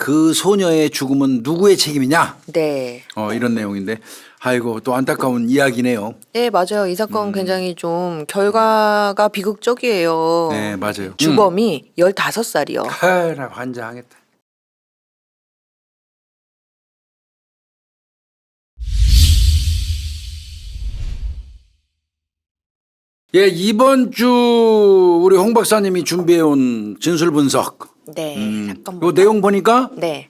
그 소녀의 죽음은 누구의 책임이냐? 네. 이런 내용인데 아이고 또 안타까운 이야기네요. 네, 맞아요. 이 사건 굉장히 좀 결과가 비극적이에요. 네, 맞아요. 주범이 15살이요. 하라 환장하겠다. 예, 이번 주 우리 홍 박사님이 준비해온 진술 분석. 네, 사건 요 내용 보니까 네,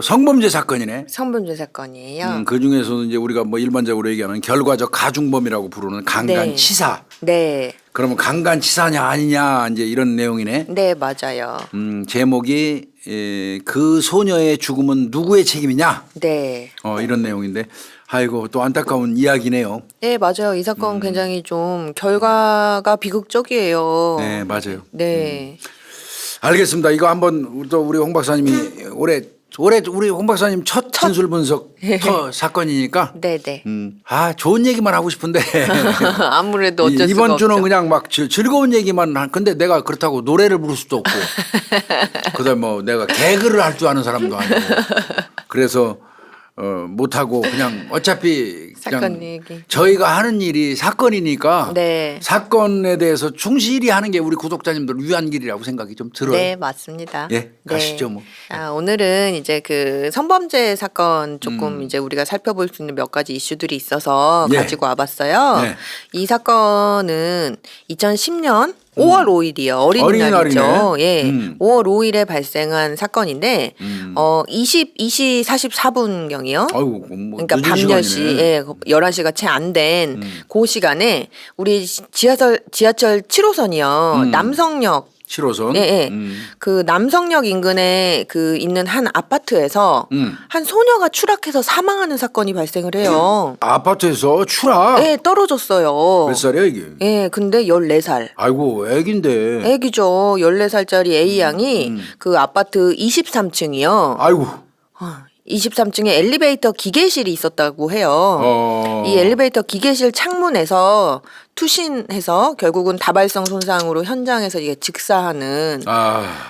성범죄 사건이네. 성범죄 사건이에요. 그 중에서도 이제 우리가 뭐 일반적으로 얘기하는 결과적 가중범이라고 부르는 강간치사. 네, 그러면 강간치사냐 아니냐 이제 이런 내용이네. 네, 맞아요. 제목이 그 소녀의 죽음은 누구의 책임이냐? 네. 이런 내용인데 아이고 또 안타까운 이야기네요. 네, 맞아요. 이 사건 굉장히 좀 결과가 비극적이에요. 네, 맞아요. 네. 알겠습니다. 이거 한번 또 우리 홍 박사님이 올해 우리 홍 박사님 첫 진술 분석 사건이니까 네, 네. 좋은 얘기만 하고 싶은데 아무래도 어쩔 수가 이번 주는 없죠. 그냥 막 즐거운 얘기만 근데 내가 그렇다고 노래를 부를 수도 없고 그다음에 뭐 내가 개그를 할 줄 아는 사람도 아니고 그래서 못하고 그냥 어차피 사건 그냥 얘기. 저희가 하는 일이 사건이니까 네. 사건에 대해서 충실히 하는 게 우리 구독자님들 위한 길이라고 생각이 좀 들어요. 네, 맞습니다. 예, 가시죠 뭐. 오늘은 이제 그 성범죄 사건 조금 이제 우리가 살펴볼 수 있는 몇 가지 이슈들이 있어서 예. 가지고 와봤어요. 네. 이 사건은 2010년 5월 5일이요. 어린이날이죠. 예. 5월 5일에 발생한 사건인데 22시 44분경이요. 아이고 뭐 그러니까 늦은 밤 시간이네. 10시, 예, 11시가 채 안 된 그 시간에 우리 지하철 7호선이요. 남성역 7호선. 예, 예. 그 남성역 인근에 그 있는 한 아파트에서 한 소녀가 추락해서 사망하는 사건이 발생을 해요. 아파트에서 추락. 예, 떨어졌어요. 몇 살이야 이게? 예, 근데 14살. 아이고 애긴데. 애기죠. 14살짜리 A 양이 그 아파트 23층이요. 아이고. 23층에 엘리베이터 기계실이 있었다고 해요. 이 엘리베이터 기계실 창문에서 투신해서 결국은 다발성 손상으로 현장에서 이게 직사하는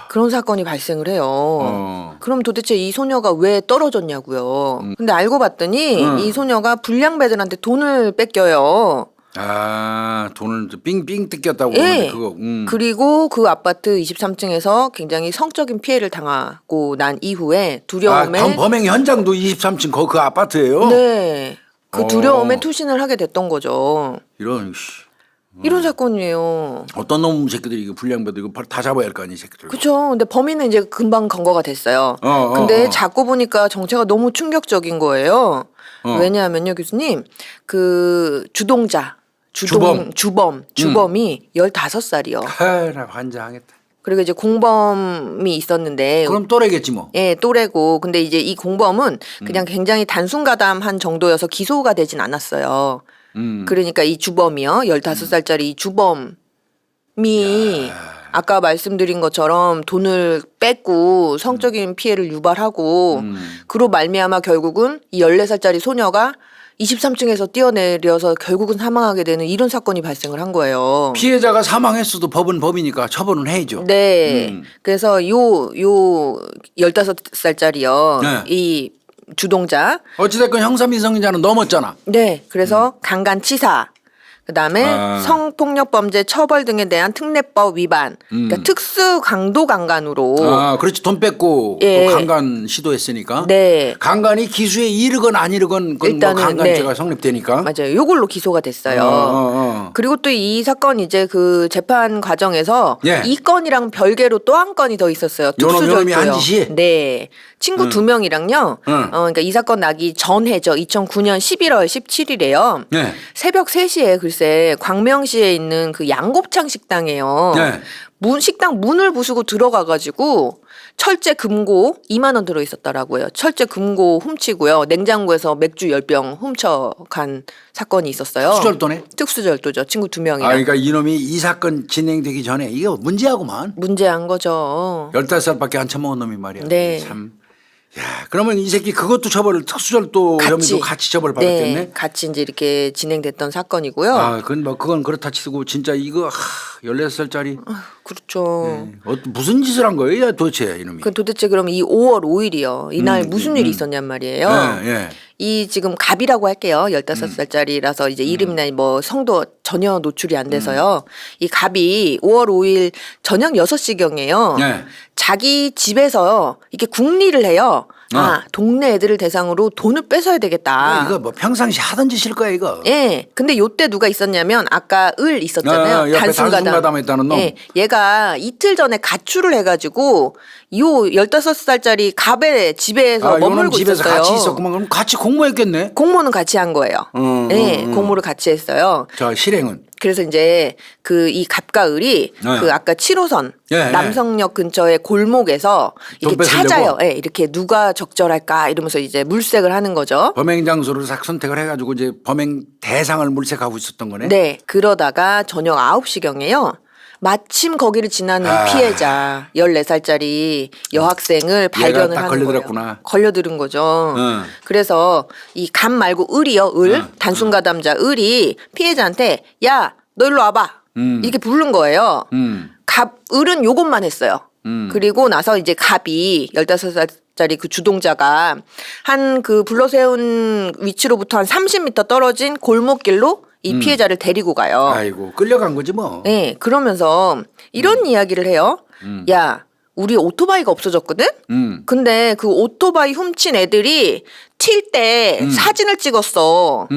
그런 사건이 발생을 해요. 그럼 도대체 이 소녀가 왜 떨어졌냐고요. 근데 알고 봤더니 이 소녀가 불량배들한테 돈을 뺏겨요. 돈을 삥삥 뜯겼다고 예. 하는데 그거. 그리고 그 아파트 23층에서 굉장히 성적인 피해를 당하고 난 이후에 두려움에 범행 현장도 23층 그 아파트예요? 네. 그 두려움에 투신을 하게 됐던 거죠. 이런 사건이에요. 어떤 놈 새끼들이 이거 불량배들 이거 바로 다 잡아야 할 거 아니야, 이 새끼들. 그렇죠. 근데 범인은 이제 금방 검거가 됐어요. 근데 자꾸 보니까 정체가 너무 충격적인 거예요. 왜냐하면요, 교수님, 그 주범이 15살이요. 하라 환장하겠다. 그리고 이제 공범이 있었는데 그럼 또래겠지 뭐. 예, 또래고. 근데 이제 이 공범은 그냥 굉장히 단순 가담한 정도여서 기소가 되진 않았어요. 그러니까 이 주범이요. 15살짜리 이 주범이 아까 말씀드린 것처럼 돈을 뺏고 성적인 피해를 유발하고 그로 말미암아 결국은 이 14살짜리 소녀가 23층에서 뛰어내려서 결국은 사망하게 되는 이런 사건이 발생을 한 거예요. 피해자가 사망했어도 법은 법이니까 처벌은 해야죠. 네. 그래서 요 15살짜리요. 네. 이 주동자. 어찌됐건 형사미성년자는 넘었잖아. 네. 그래서 강간치사. 그다음에 성폭력범죄 처벌 등에 대한 특례법 위반. 그러니까 특수 강도 강간으로. 그렇지. 돈 뺏고 예. 또 강간 시도했으니까. 네. 강간이 기수에 이르건 안 이르건 그건 뭐 일단은, 강간죄가 네. 성립되니까. 맞아요. 요걸로 기소가 됐어요. 그리고 또 이 사건 이제 그 재판 과정에서 예. 이 건이랑 별개로 또 한 건이 더 있었어요. 요놈이 한 특수절도요. 짓이? 네. 친구 2명이랑요. 그러니까 이 사건 나기 전해죠. 2009년 11월 17일에요. 네. 새벽 3시에 글쎄 광명시에 있는 그 양곱창 식당에요. 네. 식당 문을 부수고 들어가가지고 철제 금고 2만 원 들어있었다라고 해요. 철제 금고 훔치고요. 냉장고에서 맥주 10병 훔쳐간 사건이 있었어요. 특수절도네. 특수절도죠. 친구 2명이랑. 그러니까 이놈이 이 사건 진행되기 전에 이게 문제하구만. 문제한 거죠. 15살밖에 안 처먹은 놈이 말이야. 네. 참 야, 그러면 이 새끼 그것도 처벌을 특수절도 혐의도 같이 처벌 받았겠네. 네, 같이 이제 이렇게 진행됐던 사건이고요. 아, 그건 그렇다 치고 진짜 이거 16살짜리. 그렇죠. 무슨 짓을 한 거예요, 도대체 이놈이? 그 도대체 그럼 이 5월 5일이요. 이날 무슨 일이 있었냔 말이에요. 예, 예. 이 지금 갑이라고 할게요. 15살짜리라서 이제 이름이나 뭐 성도 전혀 노출이 안 돼서요. 이 갑이 5월 5일 저녁 6시경에요. 네. 자기 집에서 이렇게 궁리를 해요. 아, 동네 애들을 대상으로 돈을 뺏어야 되겠다. 이거 뭐 평상시 하던 짓일 거야 이거. 예. 근데 요때 누가 있었냐면 아까 을 있었잖아요. 옆에 단순가담 했다는 놈. 예. 얘가 이틀 전에 가출을 해가지고 요 15살짜리 갑의 집에서 요놈 머물고 집에서 있었어요. 같이 있었구만. 그럼 같이 공모했겠네. 공모는 같이 한 거예요. 예. 공모를 같이 했어요. 저 실행은. 그래서 이제 그 이 갑과 을이 네. 그 아까 7호선 예, 남성역 근처의 골목에서 돈 이렇게 뺏으려고? 찾아요. 예, 이렇게 누가 적절할까 이러면서 이제 물색을 하는 거죠. 범행 장소를 싹 선택을 해가지고 이제 범행 대상을 물색하고 있었던 거네. 네. 그러다가 저녁 9시경에요. 마침 거기를 지나는 피해자 14살짜리 여학생을 발견을 딱 하는 걸려들었구나. 거예요. 걸려들은 거죠. 응. 그래서 이 갑 말고 을이요. 단순가담자 을이 피해자한테 야, 너 일로 와봐. 이렇게 부른 거예요. 을은 요것만 했어요. 그리고 나서 이제 갑이 15살짜리 그 주동자가 한 그 불러세운 위치로부터 한 30m 떨어진 골목길로 이 피해자를 데리고 가요. 아이고 끌려간 거지 뭐. 네, 그러면서 이런 이야기를 해요. 야, 우리 오토바이가 없어졌거든? 근데 그 오토바이 훔친 애들이 튈 때 사진을 찍었어.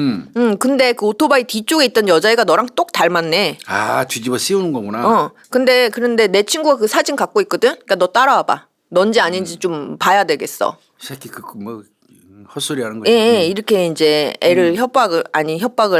근데 그 오토바이 뒤쪽에 있던 여자애가 너랑 똑 닮았네. 아 뒤집어 씌우는 거구나. 그런데 내 친구가 그 사진 갖고 있거든? 그러니까 너 따라와봐. 넌지 아닌지 좀 봐야 되겠어. 이 새끼 뭐 헛소리 하는 거지. 예, 이렇게 이제 애를 협박을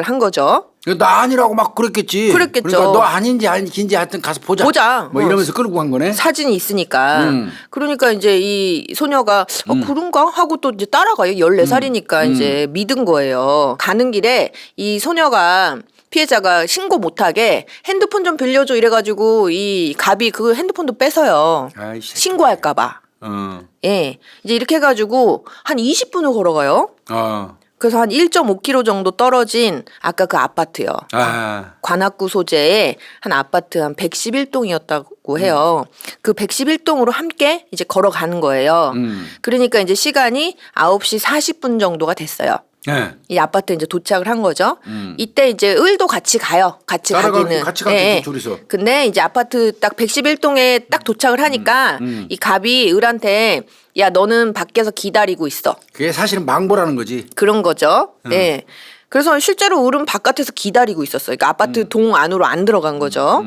한 거죠. 나 아니라고 막 그랬겠지. 그랬겠죠. 그러니까 너 아닌지 아닌지 하여튼 가서 보자. 뭐 이러면서 끌고 간 거네. 사진이 있으니까. 그러니까 이제 이 소녀가 그런가 하고 또 이제 따라가요. 14살이니까 이제 믿은 거예요. 가는 길에 이 소녀가 피해자가 신고 못하게 핸드폰 좀 빌려줘 이래가지고 이 갑이 그 핸드폰도 뺏어요. 아이씨. 신고할까봐. 예. 이제 이렇게 해가지고 한 20분을 걸어가요. 그래서 한 1.5km 정도 떨어진 아까 그 아파트요. 관악구 소재의 한 아파트 한 111동이었다고 해요. 그 111동으로 함께 이제 걸어가는 거예요. 그러니까 이제 시간이 9시 40분 정도가 됐어요. 네. 이 아파트에 이제 도착을 한 거죠. 이때 이제 을도 같이 가요. 같이 가기는. 같이 갔겠지 둘이서. 근데 이제 아파트 딱 111동에 딱 도착을 하니까 이 갑이 을한테 야 너는 밖에서 기다리고 있어. 그게 사실은 망보라는 거지. 그런 거죠. 예. 그래서 실제로 을은 바깥에서 기다리고 있었어요. 그러니까 아파트 동 안으로 안 들어간 거죠.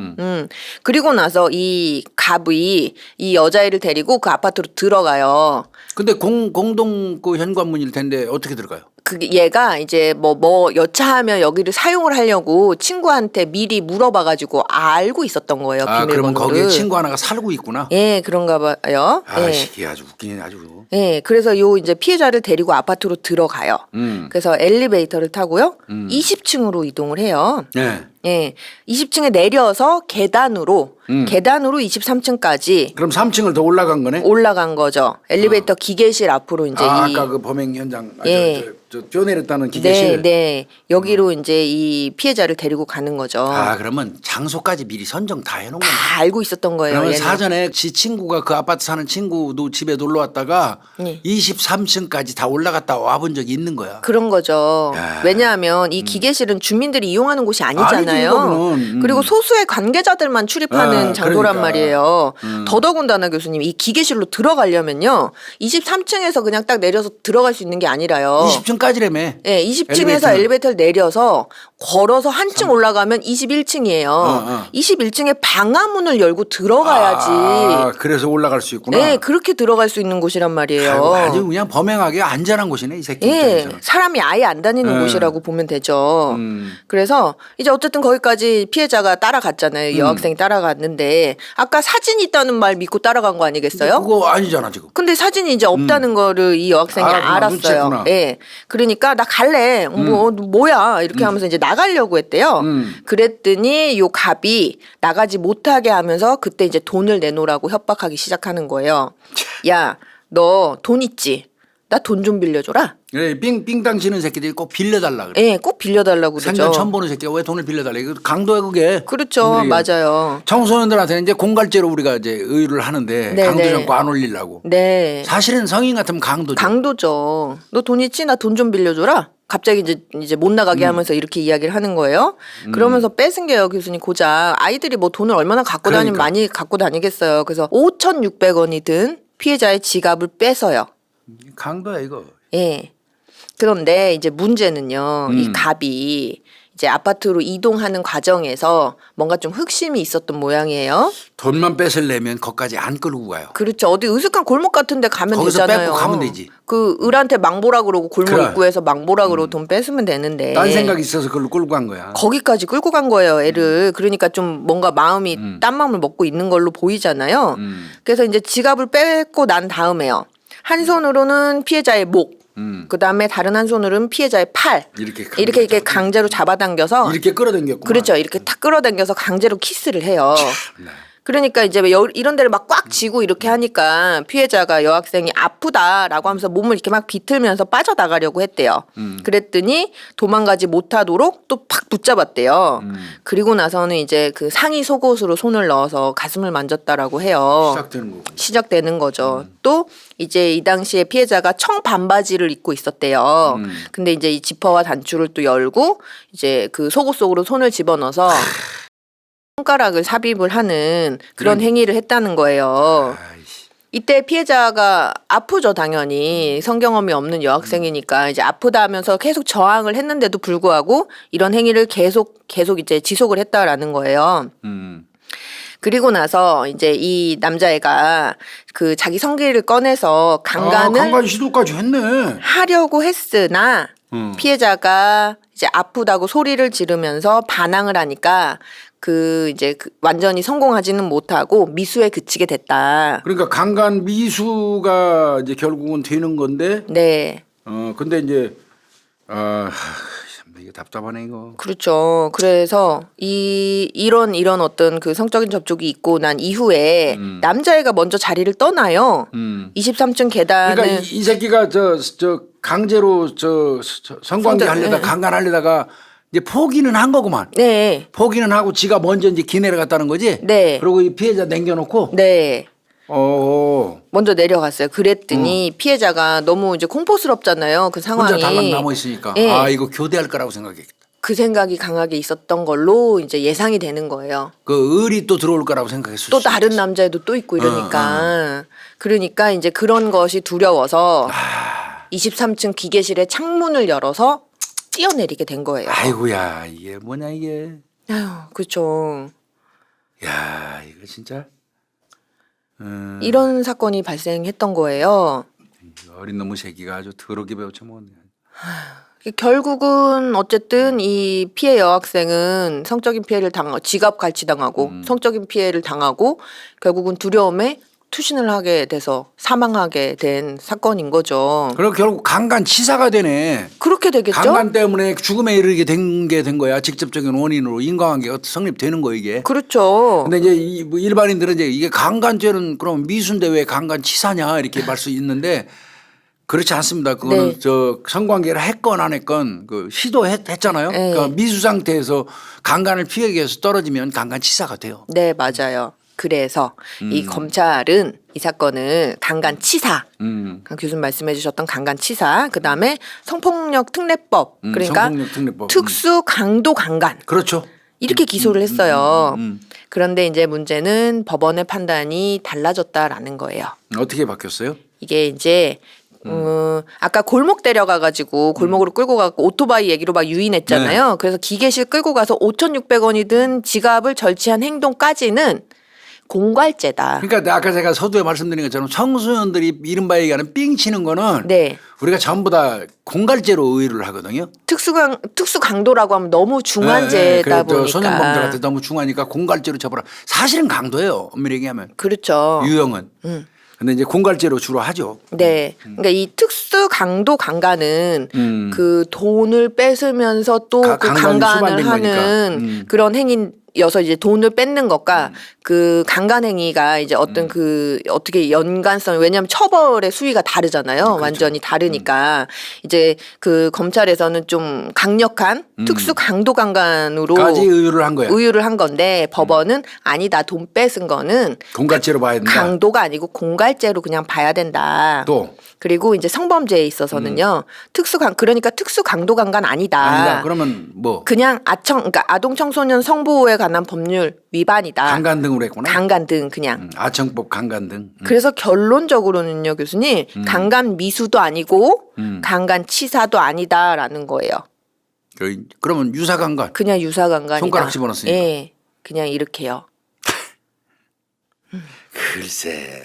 그리고 나서 이 갑이 이 여자애를 데리고 그 아파트로 들어가요. 근데 공동 그 현관문일 텐데 어떻게 들어가요? 그게 얘가 이제 뭐 여차하면 여기를 사용을 하려고 친구한테 미리 물어봐가지고 알고 있었던 거예요. 비밀번호를. 그러면 거기에 친구 하나가 살고 있구나. 예, 그런가 봐요. 예. 시기 아주 웃기네 아주. 예, 그래서 요 이제 피해자를 데리고 아파트로 들어가요. 그래서 엘리베이터를 타고요. 20층으로 이동을 해요. 네. 예, 20층에 내려서 계단으로 23층까지 그럼 3층을 더 올라간 거네? 올라간 거죠. 엘리베이터 기계실 앞으로 이제 아까 그 범행 현장 저 뛰어내렸다는 네, 기계실. 네. 여기로 이제 이 피해자를 데리고 가는 거죠. 그러면 장소까지 미리 선정 다 해놓은 거네. 다 알고 있었던 거예요. 그러면 얘는. 사전에 지 친구가 그 아파트 사는 친구도 집에 놀러 왔다가 23층까지 다 올라갔다 와본 적이 있는 거야. 그런 거죠. 왜냐하면 이 기계실은 주민들이 이용하는 곳이 아니잖아요. 그리고 소수의 관계자들만 출입하는 장소란 그러니까. 말이에요. 더더군다나 교수님 이 기계실로 들어가려면요. 23층에서 그냥 딱 내려서 들어갈 수 있는 게 아니라요. 20층까지라며. 네, 20층에서 엘리베이터를 내려서 걸어서 한층 올라가면 21층이에요. 21층에 방화문을 열고 들어가야지. 그래서 올라갈 수 있구나. 네, 그렇게 들어갈 수 있는 곳이란 말이에요. 아주 그냥 범행하기 안전한 곳이네 이 새끼 예, 입장에서는. 사람이 아예 안 다니는 곳이라고 보면 되죠. 그래서 이제 어쨌든 거기까지 피해자가 따라갔잖아요. 여학생이 따라갔는데 아까 사진이 있다는 말 믿고 따라간 거 아니겠어요? 그거 아니잖아 지금. 근데 사진이 이제 없다는 거를 이 여학생이 알았어요. 눈치챘구나. 예. 그러니까 나 갈래. 뭐야. 이렇게 하면서 이제 나가려고 했대요. 그랬더니 요 갑이 나가지 못하게 하면서 그때 이제 돈을 내놓으라고 협박하기 시작하는 거예요. 야, 너 돈 있지? 나 돈 좀 빌려줘라. 그래, 삥땅 치는 새끼들이 꼭 빌려달라 그래. 예, 꼭 빌려달라고 그러죠. 생전 처음 보는 새끼가 왜 돈을 빌려달라. 이거 강도야 그게. 그렇죠. 우리에게. 맞아요. 청소년들한테는 이제 공갈죄로 우리가 이제 의유를 하는데 네, 강도 네. 잡고 안 올리려고. 네. 사실은 성인 같으면 강도죠. 강도죠. 너 돈 있지? 나 돈 좀 빌려줘라. 갑자기 이제 못 나가게 하면서 이렇게 이야기를 하는 거예요. 그러면서 뺏은 게요, 교수님 고작. 아이들이 뭐 돈을 얼마나 갖고 다니면 그러니까. 많이 갖고 다니겠어요. 그래서 5,600원이 든 피해자의 지갑을 뺏어요. 강도야 이거. 예. 그런데 이제 문제는요. 이 갑이 이제 아파트로 이동하는 과정에서 뭔가 좀 흑심이 있었던 모양이에요. 돈만 뺏으려면 거기까지 안 끌고 가요. 그렇죠. 어디 으슥한 골목 같은 데 가면 거기서 되잖아요. 뺏고 가면 되지. 그 을한테 망보라 그러고 골목 그래. 입구에서 망보라 그러고 돈 뺏으면 되는데. 딴 생각이 있어서 그걸로 끌고 간 거야. 거기까지 끌고 간 거예요, 애를. 그러니까 좀 뭔가 마음이 딴 마음을 먹고 있는 걸로 보이잖아요. 그래서 이제 지갑을 뺏고 난 다음에요. 한 손으로는 피해자의 목, 그다음에 다른 한 손으로는 피해자의 팔. 이렇게 강제로 잡아당겨서 이렇게 끌어당겼고. 그렇죠. 이렇게 탁 끌어당겨서 강제로 키스를 해요. 네. 그러니까 이제 이런 데를 막 꽉 쥐고 이렇게 하니까 피해자가 여학생이 아프다라고 하면서 몸을 이렇게 막 비틀면서 빠져나가려고 했대요. 그랬더니 도망가지 못하도록 또 팍 붙잡았대요. 그리고 나서는 이제 그 상의 속옷으로 손을 넣어서 가슴을 만졌다라고 해요. 시작되는 거고. 시작되는 거죠. 또 이제 이 당시에 피해자가 청 반바지를 입고 있었대요. 근데 이제 이 지퍼와 단추를 또 열고 이제 그 속옷 속으로 손을 집어넣어서 손가락을 삽입을 하는 그런 행위를 했다는 거예요. 아이씨. 이때 피해자가 아프죠, 당연히. 성경험이 없는 여학생이니까 이제 아프다 하면서 계속 저항을 했는데도 불구하고 이런 행위를 계속 이제 지속을 했다라는 거예요. 그리고 나서 이제 이 남자애가 그 자기 성기를 꺼내서 강간을 강간 시도까지 했네. 하려고 했으나 피해자가 이제 아프다고 소리를 지르면서 반항을 하니까 완전히 성공하지는 못하고 미수에 그치게 됐다. 그러니까 강간 미수가 이제 결국은 되는 건데. 네. 근데 이제 참 이게 답답하네 이거. 그렇죠. 그래서 이런 어떤 그 성적인 접촉이 있고 난 이후에 남자애가 먼저 자리를 떠나요. 23층 계단을 그러니까 이 새끼가 저 강제로 성관계 하려다 네. 강간하려다가 이제 포기는 한 거구만. 네. 포기는 하고 지가 먼저 이제 기내려 갔다는 거지. 네. 그리고 이 피해자 남겨놓고. 네. 먼저 내려갔어요. 그랬더니 피해자가 너무 이제 공포스럽잖아요. 그 상황이. 혼자 달랑 남아 있으니까. 예. 아 이거 교대할 거라고 생각했겠다. 그 생각이 강하게 있었던 걸로 이제 예상이 되는 거예요. 그 을이 또 들어올 거라고 생각했을 또 수도 다른 있겠어. 남자애도 또 있고 이러니까. 그러니까 이제 그런 것이 두려워서 23층 기계실의 창문을 열어서 뛰어내리게 된 거예요. 아이고야 이게 뭐냐 이게. 아유, 그렇죠. 야 이거 진짜. 이런 사건이 발생했던 거예요. 어린 놈의 새끼가 아주 더럽게 배워쳐먹었네. 결국은 어쨌든 이 피해 여학생은 성적인 피해를 지갑 갈취당하고 성적인 피해를 당하고 결국은 두려움에 투신을 하게 돼서 사망하게 된 사건인 거죠. 그리고 결국 강간치사가 되네. 그렇게 되겠죠? 강간 때문에 죽음에 이르게 된 거야. 직접적인 원인으로 인과관계가 성립되는 거 이게. 그렇죠. 근데 이제 뭐 일반인들은 이제 이게 강간죄는 그럼 미수인데 왜 강간치사냐 이렇게 말 수 있는데 그렇지 않습니다. 그거는 네. 저 성관계를 했건 안 했건 그 시도했잖아요. 네. 그러니까 미수 상태에서 강간을 피하기 위해서 떨어지면 강간치사가 돼요. 네, 맞아요. 그래서 이 검찰은 이 사건을 강간치사, 교수님 말씀해 주셨던 강간치사, 그다음에 성폭력 특례법, 그러니까 성폭력 특례법. 특수 강도 강간 그렇죠. 이렇게 기소를 했어요. 그런데 이제 문제는 법원의 판단이 달라졌다라는 거예요. 어떻게 바뀌었어요? 이게 이제 아까 골목 데려가가지고 골목으로 끌고 가고 오토바이 얘기로 막 유인했잖아요. 그래서 기계실 끌고 가서 5,600원이 든 지갑을 절취한 행동까지는 공갈죄다. 그러니까 아까 제가 서두에 말씀드린 것처럼 청소년들이 이른바 얘기하는 삥 치는 거는 네. 우리가 전부 다 공갈죄로 의뢰를 하거든요. 특수 강도라고 하면 너무 중한죄다 보니까. 소년범들한테 너무 중하니까 공갈죄로 처벌하. 사실은 강도예요. 엄밀히 얘기하면. 그렇죠. 유형은. 근데 이제 공갈죄로 주로 하죠. 네. 그러니까 이 특수 강도 강간은 그 돈을 뺏으면서 또 그 강간이 강간을 수반된 하는 거니까. 그런 행위 여서 이제 돈을 뺏는 것과 그 강간행위가 이제 어떤 그 어떻게 연관성 왜냐하면 처벌의 수위가 다르잖아요. 그렇죠. 완전히 다르니까 이제 그 검찰에서는 좀 강력한 특수 강도 강간으로 까지 의유를 한 거야. 의유를 한 건데 법원은 아니다. 돈 뺏은 거는 공갈죄로 봐야 된다. 강도가 아니고 공갈죄로 그냥 봐야 된다. 또 그리고 이제 성범죄에 있어서는요. 그러니까 특수 강도 강간 아니다. 그러면 뭐 그냥 그러니까 아동 청소년 성보호에 관한 법률 위반이다. 강간 등으로 했구나. 강간 등 그냥. 아청법 강간 등. 그래서 결론적으로는요, 교수님, 강간 미수도 아니고 강간 치사도 아니다라는 거예요. 그러면 유사 강간. 그냥 유사 강간이다. 손가락 집어넣었으니까. 예, 그냥 이렇게요. 글쎄.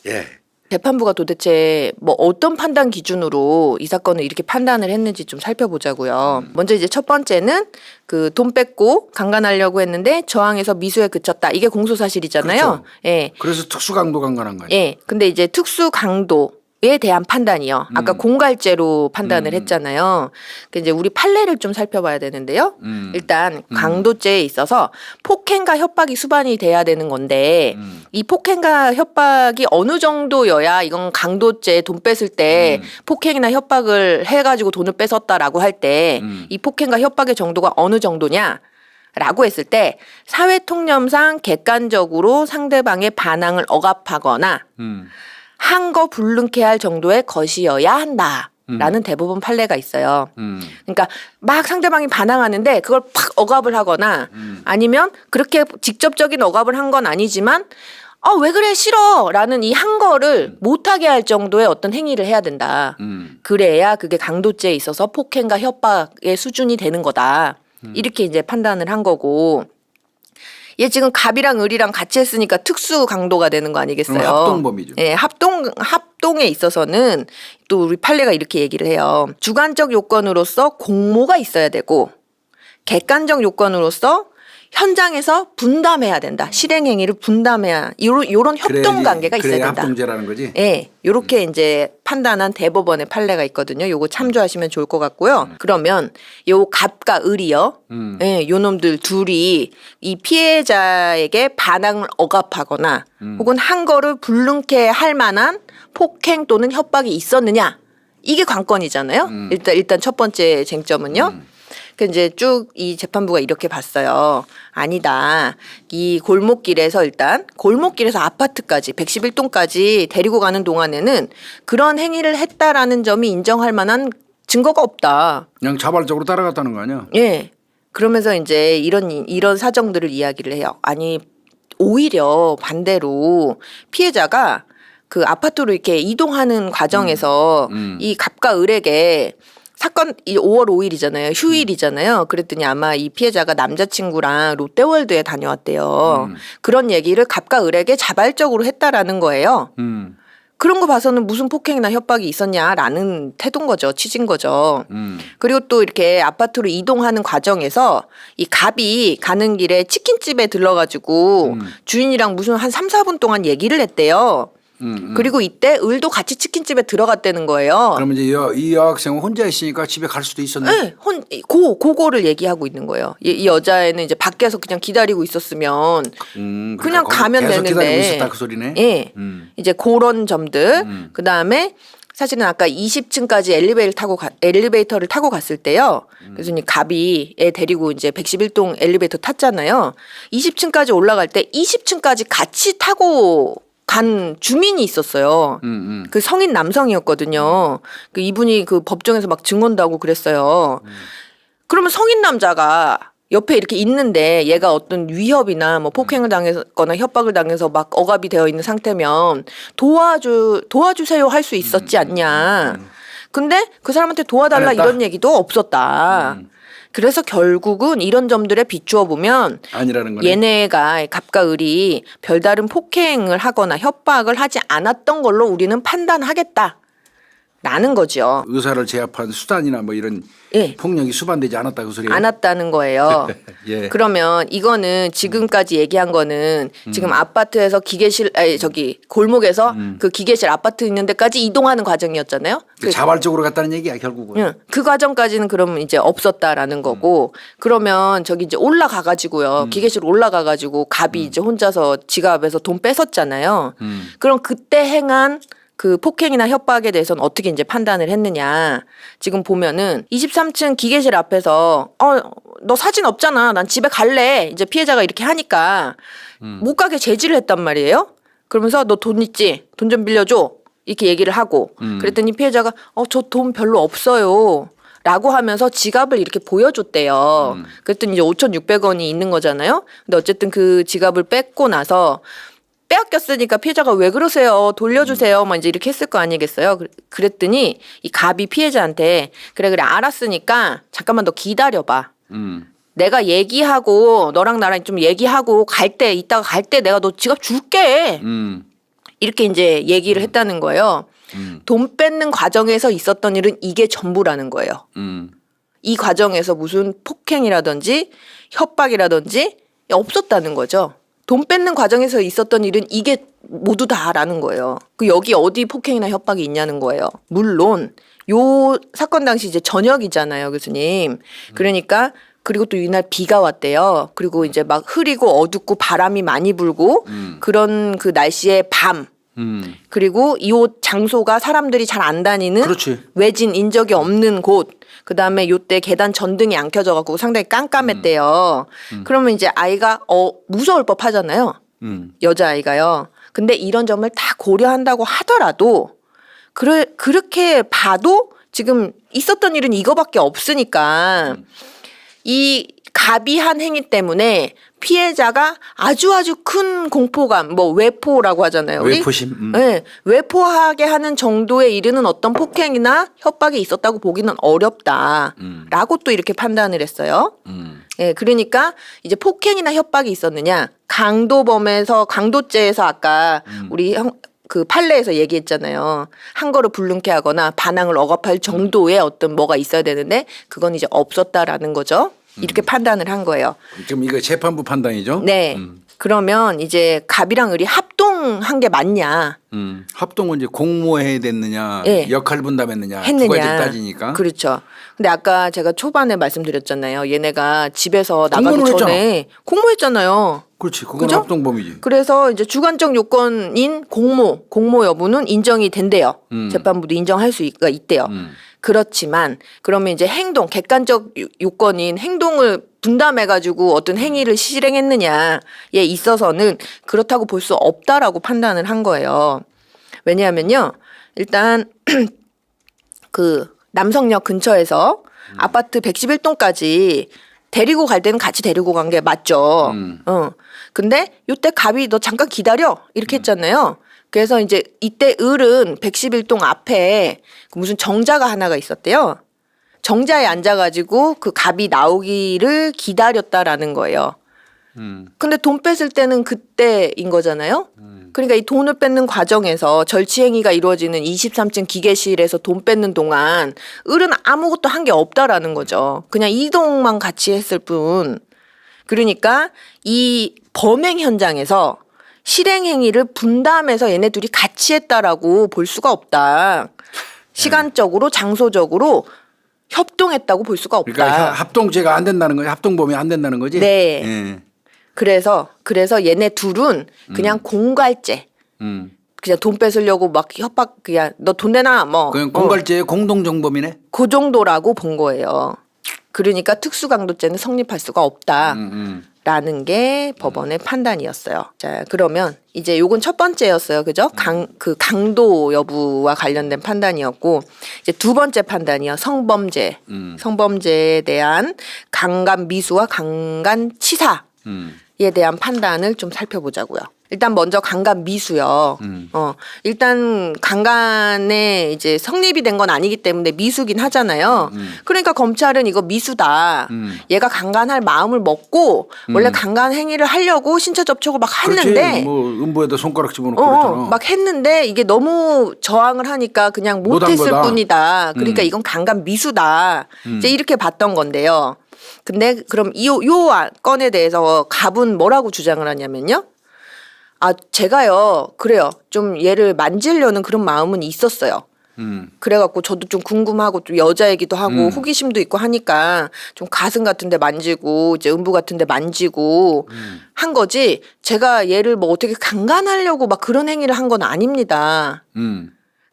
예. 재판부가 도대체 뭐 어떤 판단 기준으로 이 사건을 이렇게 판단을 했는지 좀 살펴보자고요. 먼저 이제 첫 번째는 그 돈 뺏고 강간하려고 했는데 저항해서 미수에 그쳤다. 이게 공소 사실이잖아요. 그렇죠. 예. 그래서 특수 강도 강간한 거예요. 예. 근데 이제 특수 강도에 대한 판단이요. 아까 공갈죄로 판단을 했잖아요. 그 이제 우리 판례를 좀 살펴봐야 되는데요. 일단 강도죄에 있어서 폭행과 협박이 수반이 돼야 되는 건데 이 폭행과 협박이 어느 정도여야 이건 강도죄 돈 뺏을 때 폭행이나 협박을 해가지고 돈을 뺏었다라고 할 때 이 폭행과 협박의 정도가 어느 정도냐? 라고 했을 때 사회통념상 객관적으로 상대방의 반항을 억압하거나 한 거 불능케 할 정도의 것이어야 한다라는 대부분 판례가 있어요. 그러니까 막 상대방이 반항하는데 그걸 팍 억압을 하거나 아니면 그렇게 직접적인 억압을 한 건 아니지만 왜 그래 싫어 라는 이 한 거를 못하게 할 정도의 어떤 행위를 해야 된다. 그래야 그게 강도죄에 있어서 폭행과 협박의 수준이 되는 거다. 이렇게 이제 판단을 한 거고 얘 지금 갑이랑 을이랑 같이 했으니까 특수 강도가 되는 거 아니겠어요? 그럼 합동범이죠. 예, 합동에 있어서는 또 우리 판례가 이렇게 얘기를 해요. 주관적 요건으로서 공모가 있어야 되고 객관적 요건으로서 현장에서 분담해야 된다. 실행행위를 분담해야 요런 협동 관계가 있어야 그래야 된다. 합동죄라는 거지. 예, 요렇게 이제 판단한 대법원의 판례가 있거든요. 요거 참조하시면 좋을 것 같고요. 그러면 요 갑과 을이요. 예, 요 놈들 둘이 이 피해자에게 반항을 억압하거나 혹은 한 거를 불능케 할 만한 폭행 또는 협박이 있었느냐. 이게 관건이잖아요. 일단 첫 번째 쟁점은요. 그 이제 쭉 이 재판부가 이렇게 봤어요. 아니다. 이 골목길에서 아파트까지 111동까지 데리고 가는 동안에는 그런 행위를 했다라는 점이 인정할 만한 증거가 없다. 그냥 자발적으로 따라갔다는 거 아니야? 예. 그러면서 이제 이런 사정들을 이야기를 해요. 아니 오히려 반대로 피해자가 그 아파트로 이렇게 이동하는 과정에서 이 갑과 을에게 사건 이 5월 5일이잖아요. 휴일이잖아요. 그랬더니 아마 이 피해자가 남자친구랑 롯데월드에 다녀왔대요. 그런 얘기를 갑과 을에게 자발적으로 했다라는 거예요. 그런 거 봐서는 무슨 폭행이나 협박이 있었냐라는 태도인 거죠. 취지인 거죠. 그리고 또 이렇게 아파트로 이동하는 과정에서 이 갑이 가는 길에 치킨집에 들러가지고 주인이랑 무슨 한 3, 4분 동안 얘기를 했대요. 그리고 이때 을도 같이 치킨집에 들어갔다는 거예요. 그러면 이제 이 여학생은 혼자 있으니까 집에 갈 수도 있었네. 네, 그거를 얘기하고 있는 거예요. 이 여자애는 이제 밖에서 그냥 기다리고 있었으면 그냥 가면 계속 되는데. 기다리고 있었다 그 소리네. 예, 이제 그런 점들. 그 다음에 사실은 아까 20층까지 엘리베이터를 타고 갔을 때요. 그래서 갑이 애 데리고 이제 111동 엘리베이터 탔잖아요. 20층까지 올라갈 때 20층까지 같이 타고 간 주민이 있었어요. 그 성인 남성이었거든요. 그 이분이 그 법정에서 막 증언도 하고 그랬어요. 그러면 성인 남자가 옆에 이렇게 있는데 얘가 어떤 위협이나 뭐 폭행을 당했거나 협박을 당해서 막 억압이 되어 있는 상태면 도와주세요 할 수 있었지 않냐. 근데 그 사람한테 도와달라 안 했다. 이런 얘기도 없었다. 그래서 결국은 이런 점들에 비추어 보면 아니라는 거네. 얘네가 갑과 을이 별다른 폭행을 하거나 협박을 하지 않았던 걸로 우리는 판단하겠다. 라는 거죠. 의사를 제압한 수단이나 뭐 이런 예. 폭력이 수반되지 않았다 그 소리예요. 안 왔다는 거예요. 예. 그러면 이거는 지금까지 얘기한 거는 지금 아파트에서 기계실 아니 저기 골목에서 그 기계실 아파트 있는 데까지 이동하는 과정이었잖아요. 자발적으로 갔다는 얘기야 결국은. 응. 그 과정까지는 그러면 이제 없었다라는 거고 그러면 저기 이제 올라가가지고요 기계실 올라가가지고 갑이 이제 혼자서 지갑에서 돈 뺏었잖아요. 그럼 그때 행한 그 폭행이나 협박에 대해서는 어떻게 이제 판단을 했느냐. 지금 보면은 23층 기계실 앞에서 너 사진 없잖아. 난 집에 갈래. 이제 피해자가 이렇게 하니까 못 가게 제지를 했단 말이에요. 그러면서 너 돈 있지? 돈 좀 빌려줘. 이렇게 얘기를 하고 그랬더니 피해자가 저 돈 별로 없어요. 라고 하면서 지갑을 이렇게 보여줬대요. 그랬더니 이제 5,600원이 있는 거잖아요. 근데 어쨌든 그 지갑을 뺏고 나서 빼앗겼으니까 피해자가 왜 그러세요? 돌려주세요. 막 이제 이렇게 했을 거 아니겠어요? 그랬더니 이 갑이 피해자한테 그래 알았으니까 잠깐만 너 기다려봐. 내가 얘기하고 너랑 나랑 좀 얘기하고 이따가 갈 때 내가 너 지갑 줄게. 이렇게 이제 얘기를 했다는 거예요. 돈 뺏는 과정에서 있었던 일은 이게 전부라는 거예요. 이 과정에서 무슨 폭행이라든지 협박이라든지 없었다는 거죠. 돈 뺏는 과정에서 있었던 일은 이게 모두 다라는 거예요. 여기 어디 폭행이나 협박이 있냐는 거예요. 물론 요 사건 당시 이제 저녁이잖아요, 교수님. 그러니까 그리고 또 이날 비가 왔대요. 그리고 이제 막 흐리고 어둡고 바람이 많이 불고 그런 그 날씨에 밤. 그리고 이 장소가 사람들이 잘 안 다니는 그렇지. 외진 인적이 없는 곳. 그다음에 요때 계단 전등이 안 켜져 갖고 상당히 깜깜했대요. 그러면 이제 아이가 무서울 법하잖아요. 여자아이가요. 근데 이런 점을 다 고려한다고 하더라도 그렇게 봐도 지금 있었던 일은 이거밖에 없으니까 이 갑이 한 행위 때문에 피해자가 아주 큰 공포감, 외포라고 하잖아요. 외포심. 네, 외포하게 하는 정도에 이르는 어떤 폭행이나 협박이 있었다고 보기는 어렵다라고 또 이렇게 판단을 했어요. 예, 그러니까 이제 폭행이나 협박이 있었느냐, 강도죄에서 아까 우리 그 판례에서 얘기했잖아요. 한 거를 불능케 하거나 반항을 억압할 정도의 어떤 뭐가 있어야 되는데 그건 이제 없었다라는 거죠. 이렇게 판단을 한 거예요. 지금 이거 재판부 판단이죠? 네. 그러면 이제 갑이랑 을이 합동한 게 맞냐? 합동은 이제 공모해야 됐느냐, 예. 역할 분담했느냐, 했느냐. 두 가지 따지니까. 그렇죠. 근데 아까 제가 초반에 말씀드렸잖아요. 얘네가 집에서 나가기 공모를 전에 공모했잖아요. 그렇지, 그건 그죠? 합동범이지. 그래서 이제 주관적 요건인 공모 여부는 인정이 된대요. 재판부도 인정할 수가 있대요. 그렇지만 그러면 이제 객관적 요건인 행동을 분담해가지고 어떤 행위를 실행했느냐에 있어서는 그렇다고 볼 수 없다라고 판단을 한 거예요. 왜냐하면요, 일단 그 남성역 근처에서 아파트 111동까지 데리고 갈 때는 같이 데리고 간 게 맞죠. 근데 요때 갑이 너 잠깐 기다려 이렇게 했잖아요. 그래서 이제 이때 을은 111동 앞에 무슨 정자가 하나가 있었대요. 정자에 앉아가지고 그 갑이 나오기를 기다렸다라는 거예요. 근데 돈 뺏을 때는 그때인 거잖아요. 그러니까 이 돈을 뺏는 과정에서 절취행위가 이루어지는 23층 기계실에서 돈 뺏는 동안 을은 아무것도 한 게 없다라는 거죠. 그냥 이동만 같이 했을 뿐. 그러니까 이 범행 현장에서 실행행위를 분담해서 얘네 둘이 같이 했다라고 볼 수가 없다. 시간적으로 장소적으로 협동했다고 볼 수가 없다. 그러니까 합동죄가 안 된다는 거지. 합동범이 안 된다는 거지. 네. 예. 그래서 얘네 둘은 그냥 공갈죄. 그냥 돈 뺏으려고 막 협박 그냥 너 돈 내놔 뭐. 그냥 공갈죄의 공동정범이네. 그 정도라고 본 거예요. 그러니까 특수강도죄는 성립할 수가 없다라는 게 법원의 판단이었어요. 자, 그러면 이제 요건 첫 번째였어요. 그죠? 강도 여부와 관련된 판단이었고, 이제 두 번째 판단이요. 성범죄. 성범죄에 대한 강간 미수와 강간 치사에 대한 판단을 좀 살펴보자고요. 일단 먼저 강간 미수요. 일단 강간에 이제 성립이 된 건 아니기 때문에 미수긴 하잖아요. 그러니까 검찰은 이거 미수다. 얘가 강간할 마음을 먹고 원래 강간 행위를 하려고 신체 접촉을 막 했는데 그렇지. 뭐 음부에다 손가락 집어넣고 그랬잖아. 막 했는데 이게 너무 저항을 하니까 그냥 못한 못했을 거다. 뿐이다. 그러니까 이건 강간 미수다. 이제 이렇게 봤던 건데요. 근데 그럼 요 건에 대해서 갑은 뭐라고 주장을 하냐면요. 제가요, 그래요. 좀 얘를 만지려는 그런 마음은 있었어요. 그래갖고 저도 좀 궁금하고 좀 여자이기도 하고 호기심도 있고 하니까 좀 가슴 같은데 만지고 이제 음부 같은데 만지고 한 거지. 제가 얘를 뭐 어떻게 강간하려고 막 그런 행위를 한 건 아닙니다.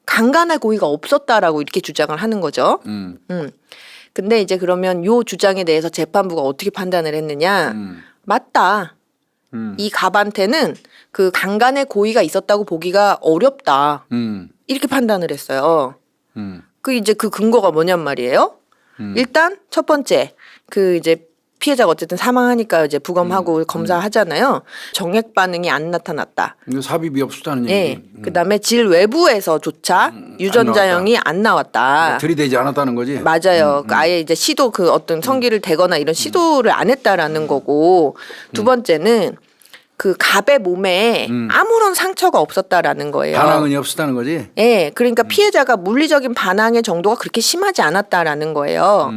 강간할 고의가 없었다라고 이렇게 주장을 하는 거죠. 근데 이제 그러면 요 주장에 대해서 재판부가 어떻게 판단을 했느냐? 맞다. 이 갑한테는 그 강간의 고의가 있었다고 보기가 어렵다. 이렇게 판단을 했어요. 그 이제 그 근거가 뭐냔 말이에요. 일단 첫 번째 그 이제 피해자가 어쨌든 사망하니까 이제 부검하고 검사하잖아요. 정액 반응이 안 나타났다. 이거 삽입이 없었다는 예. 얘기. 그다음에 질 외부에서조차 유전자형이 안 나왔다. 들이대지 않았다는 거지. 맞아요. 그 아예 이제 시도 그 어떤 성기를 대거나 이런 시도를 안 했다라는 거고 두 번째는 그 갑의 몸에 아무런 상처가 없었다라는 거예요. 반항은 없었다는 거지. 예, 그러니까 피해자가 물리적인 반항의 정도가 그렇게 심하지 않았다라는 거예요.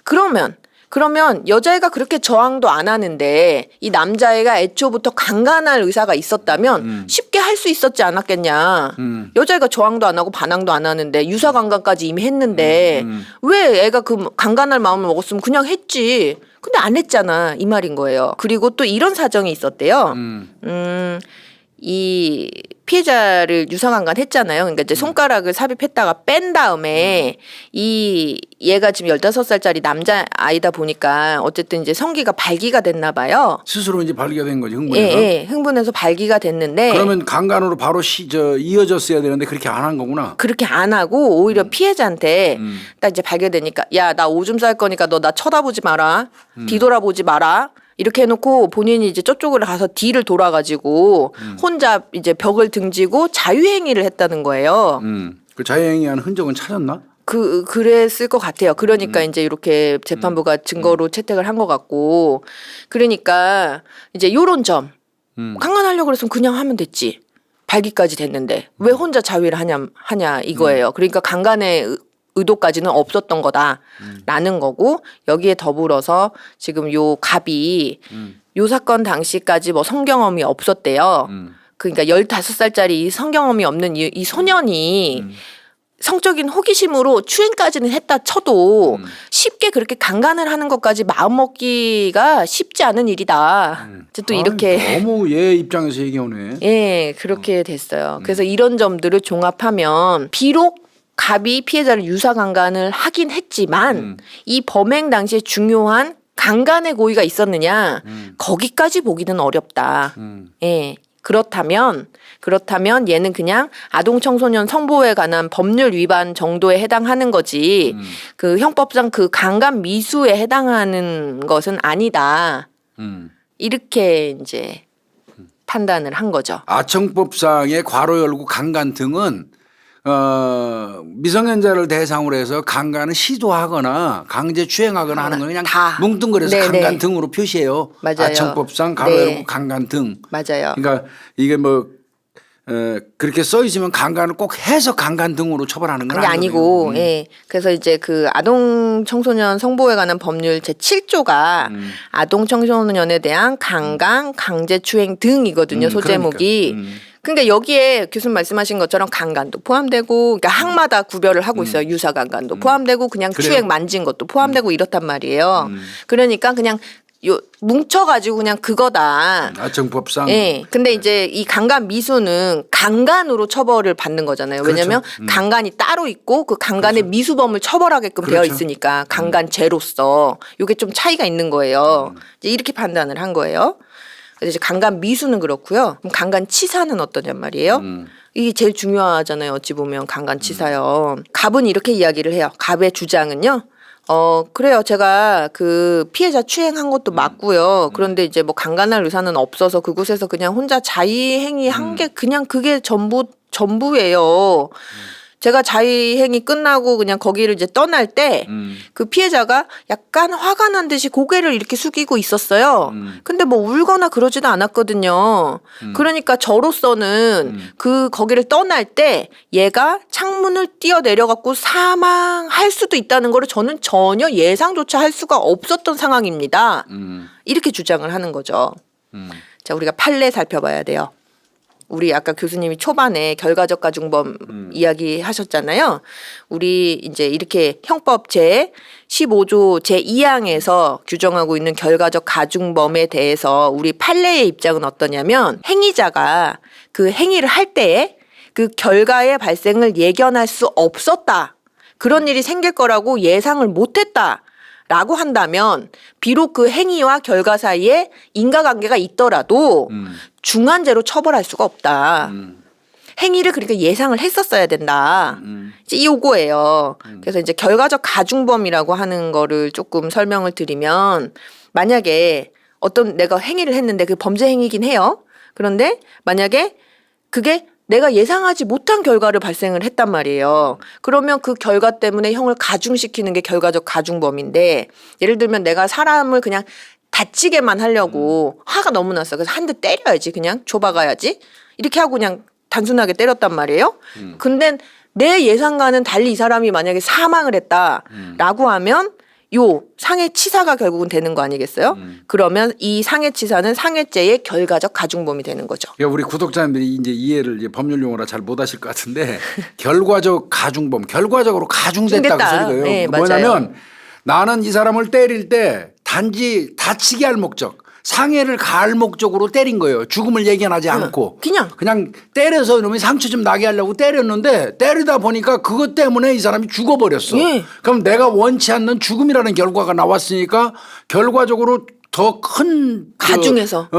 그러면 여자애가 그렇게 저항도 안 하는데 이 남자애가 애초부터 강간할 의사가 있었다면 쉽게 할 수 있었지 않았겠냐. 여자애가 저항도 안 하고 반항도 안 하는데 유사 강간까지 이미 했는데 왜 애가 그 강간할 마음을 먹었으면 그냥 했지. 근데 안 했잖아. 이 말인 거예요. 그리고 또 이런 사정이 있었대요. 이 피해자를 유사강간 했잖아요. 그러니까 이제 손가락을 삽입했다가 뺀 다음에 이 얘가 지금 15살짜리 남자 아이다 보니까 어쨌든 이제 성기가 발기가 됐나 봐요. 스스로 이제 발기가 된 거지 흥분해서. 예, 흥분해서 발기가 됐는데 그러면 강간으로 바로 이어졌어야 되는데 그렇게 안 한 거구나. 그렇게 안 하고 오히려 피해자한테 딱 이제 발견되니까 야, 나 오줌 쌀 거니까 너 나 쳐다보지 마라. 뒤돌아보지 마라. 이렇게 해놓고 본인이 이제 저쪽으로 가서 뒤를 돌아가지고 혼자 이제 벽을 등지고 자유행위를 했다는 거예요. 그 자유행위한 흔적은 찾았나? 그랬을 것 같아요. 그러니까 이제 이렇게 재판부가 증거로 채택을 한 것 같고, 그러니까 이제 요런 점 강간하려고 그랬으면 그냥 하면 됐지. 발기까지 됐는데 왜 혼자 자위를 하냐 이거예요. 그러니까 강간의 의도까지는 없었던 거다라는 거고, 여기에 더불어서 지금 요 갑이 요 사건 당시까지 뭐 성경험이 없었대요. 그러니까 15살짜리 성경험이 없는 이 소년이 성적인 호기심으로 추행까지는 했다 쳐도 쉽게 그렇게 강간을 하는 것까지 마음먹기가 쉽지 않은 일이다. 이제 또 이렇게 너무 얘 입장에서 얘기하네. 예, 그렇게 됐어요. 그래서 이런 점들을 종합하면 비록 갑이 피해자를 유사강간을 하긴 했지만 이 범행 당시에 중요한 강간의 고의가 있었느냐 거기까지 보기는 어렵다. 예. 그렇다면 얘는 그냥 아동 청소년 성보호에 관한 법률 위반 정도에 해당하는 거지 그 형법상 그 강간 미수에 해당하는 것은 아니다. 이렇게 이제 판단을 한 거죠. 아청법상의 괄호 열고 강간 등은 미성년자를 대상으로 해서 강간을 시도하거나 강제 추행하거나 하는 건 그냥 다. 뭉뚱그려서 네네. 강간 등으로 표시해요. 맞아요. 아청법상 괄호 네. 열고 강간 등. 맞아요. 그러니까 이게 뭐 그렇게 써 있으면 강간을 꼭 해서 강간 등으로 처벌하는 건 그게 아니고, 아니거든요. 예. 그래서 이제 그 아동 청소년 성보호에 관한 법률 제7조가 아동 청소년에 대한 강간, 강제추행 등이거든요. 소제목이. 그러니까 여기에 교수님 말씀하신 것처럼 강간도 포함되고, 그러니까 항마다 구별을 하고 있어요. 유사 강간도 포함되고, 그냥 그래요. 추행 만진 것도 포함되고 이렇단 말이에요. 그러니까 그냥 뭉쳐가지고 그냥 그거다. 아청법상. 예. 근데 이제 이 강간 미수는 강간으로 처벌을 받는 거잖아요. 왜냐하면 강간이 따로 있고 그 강간의 미수범을 처벌하게끔 되어 그렇죠. 있으니까 강간죄로서 이게 좀 차이가 있는 거예요. 이제 이렇게 판단을 한 거예요. 그래서 이제 강간 미수는 그렇고요. 그럼 강간 치사는 어떠냔 말이에요. 이게 제일 중요하잖아요. 어찌 보면 강간 치사요. 갑은 이렇게 이야기를 해요. 갑의 주장은요. 그래요. 제가 그 피해자 추행한 것도 맞고요. 그런데 이제 뭐 강간할 의사는 없어서 그곳에서 그냥 혼자 자의행위 한 게 그냥 그게 전부예요. 제가 자의행위 끝나고 그냥 거기를 이제 떠날 때 그 피해자가 약간 화가 난 듯이 고개를 이렇게 숙이고 있었어요. 근데 뭐 울거나 그러지도 않았거든요. 그러니까 저로서는 거기를 떠날 때 얘가 창문을 뛰어내려갖고 사망할 수도 있다는 거를 저는 전혀 예상조차 할 수가 없었던 상황입니다. 이렇게 주장을 하는 거죠. 자, 우리가 판례 살펴봐야 돼요. 우리 아까 교수님이 초반에 결과적 가중범 이야기 하셨잖아요. 우리 이제 이렇게 형법 제 15조 제 2항에서 규정하고 있는 결과적 가중범에 대해서 우리 판례의 입장은 어떠냐면 행위자가 그 행위를 할 때에 그 결과의 발생을 예견할 수 없었다. 그런 일이 생길 거라고 예상을 못했다. 라고 한다면 비록 그 행위와 결과 사이에 인과관계가 있더라도 중한죄로 처벌할 수가 없다. 행위를 그러니까 예상을 했었어야 된다. 이제 요거예요. 그래서 이제 결과적 가중범이라고 하는 거를 조금 설명을 드리면 만약에 어떤 내가 행위를 했는데 그 범죄 행위긴 해요. 그런데 만약에 그게 내가 예상하지 못한 결과를 발생을 했단 말이에요. 그러면 그 결과 때문에 형을 가중시키는 게 결과적 가중범인데 예를 들면 내가 사람을 그냥 다치게만 하려고 화가 너무 났어. 그래서 한 대 때려야지 그냥 줘박아야지. 이렇게 하고 그냥 단순하게 때렸단 말이에요. 근데 내 예상과는 달리 이 사람이 만약에 사망을 했다라고 하면 요 상해치사가 결국은 되는 거 아니겠어요? 그러면 이 상해치사는 상해죄의 결과적 가중범이 되는 거죠. 그러니까 우리 구독자님들이 이제 이해를 이제 법률 용어라 잘 못하실 것 같은데 결과적 가중범, 결과적으로 가중됐다 그 소리예요. 네, 뭐냐면 나는 이 사람을 때릴 때 단지 다치게 할 목적, 상해를 가할 목적으로 때린 거예요. 죽음을 예견하지 않고 그냥 때려서 이놈이 상처 좀 나게 하려고 때렸는데 때리다 보니까 그것 때문에 이 사람이 죽어버렸어. 예. 그럼 내가 원치 않는 죽음이라는 결과가 나왔으니까 결과적으로 더 큰 가중해서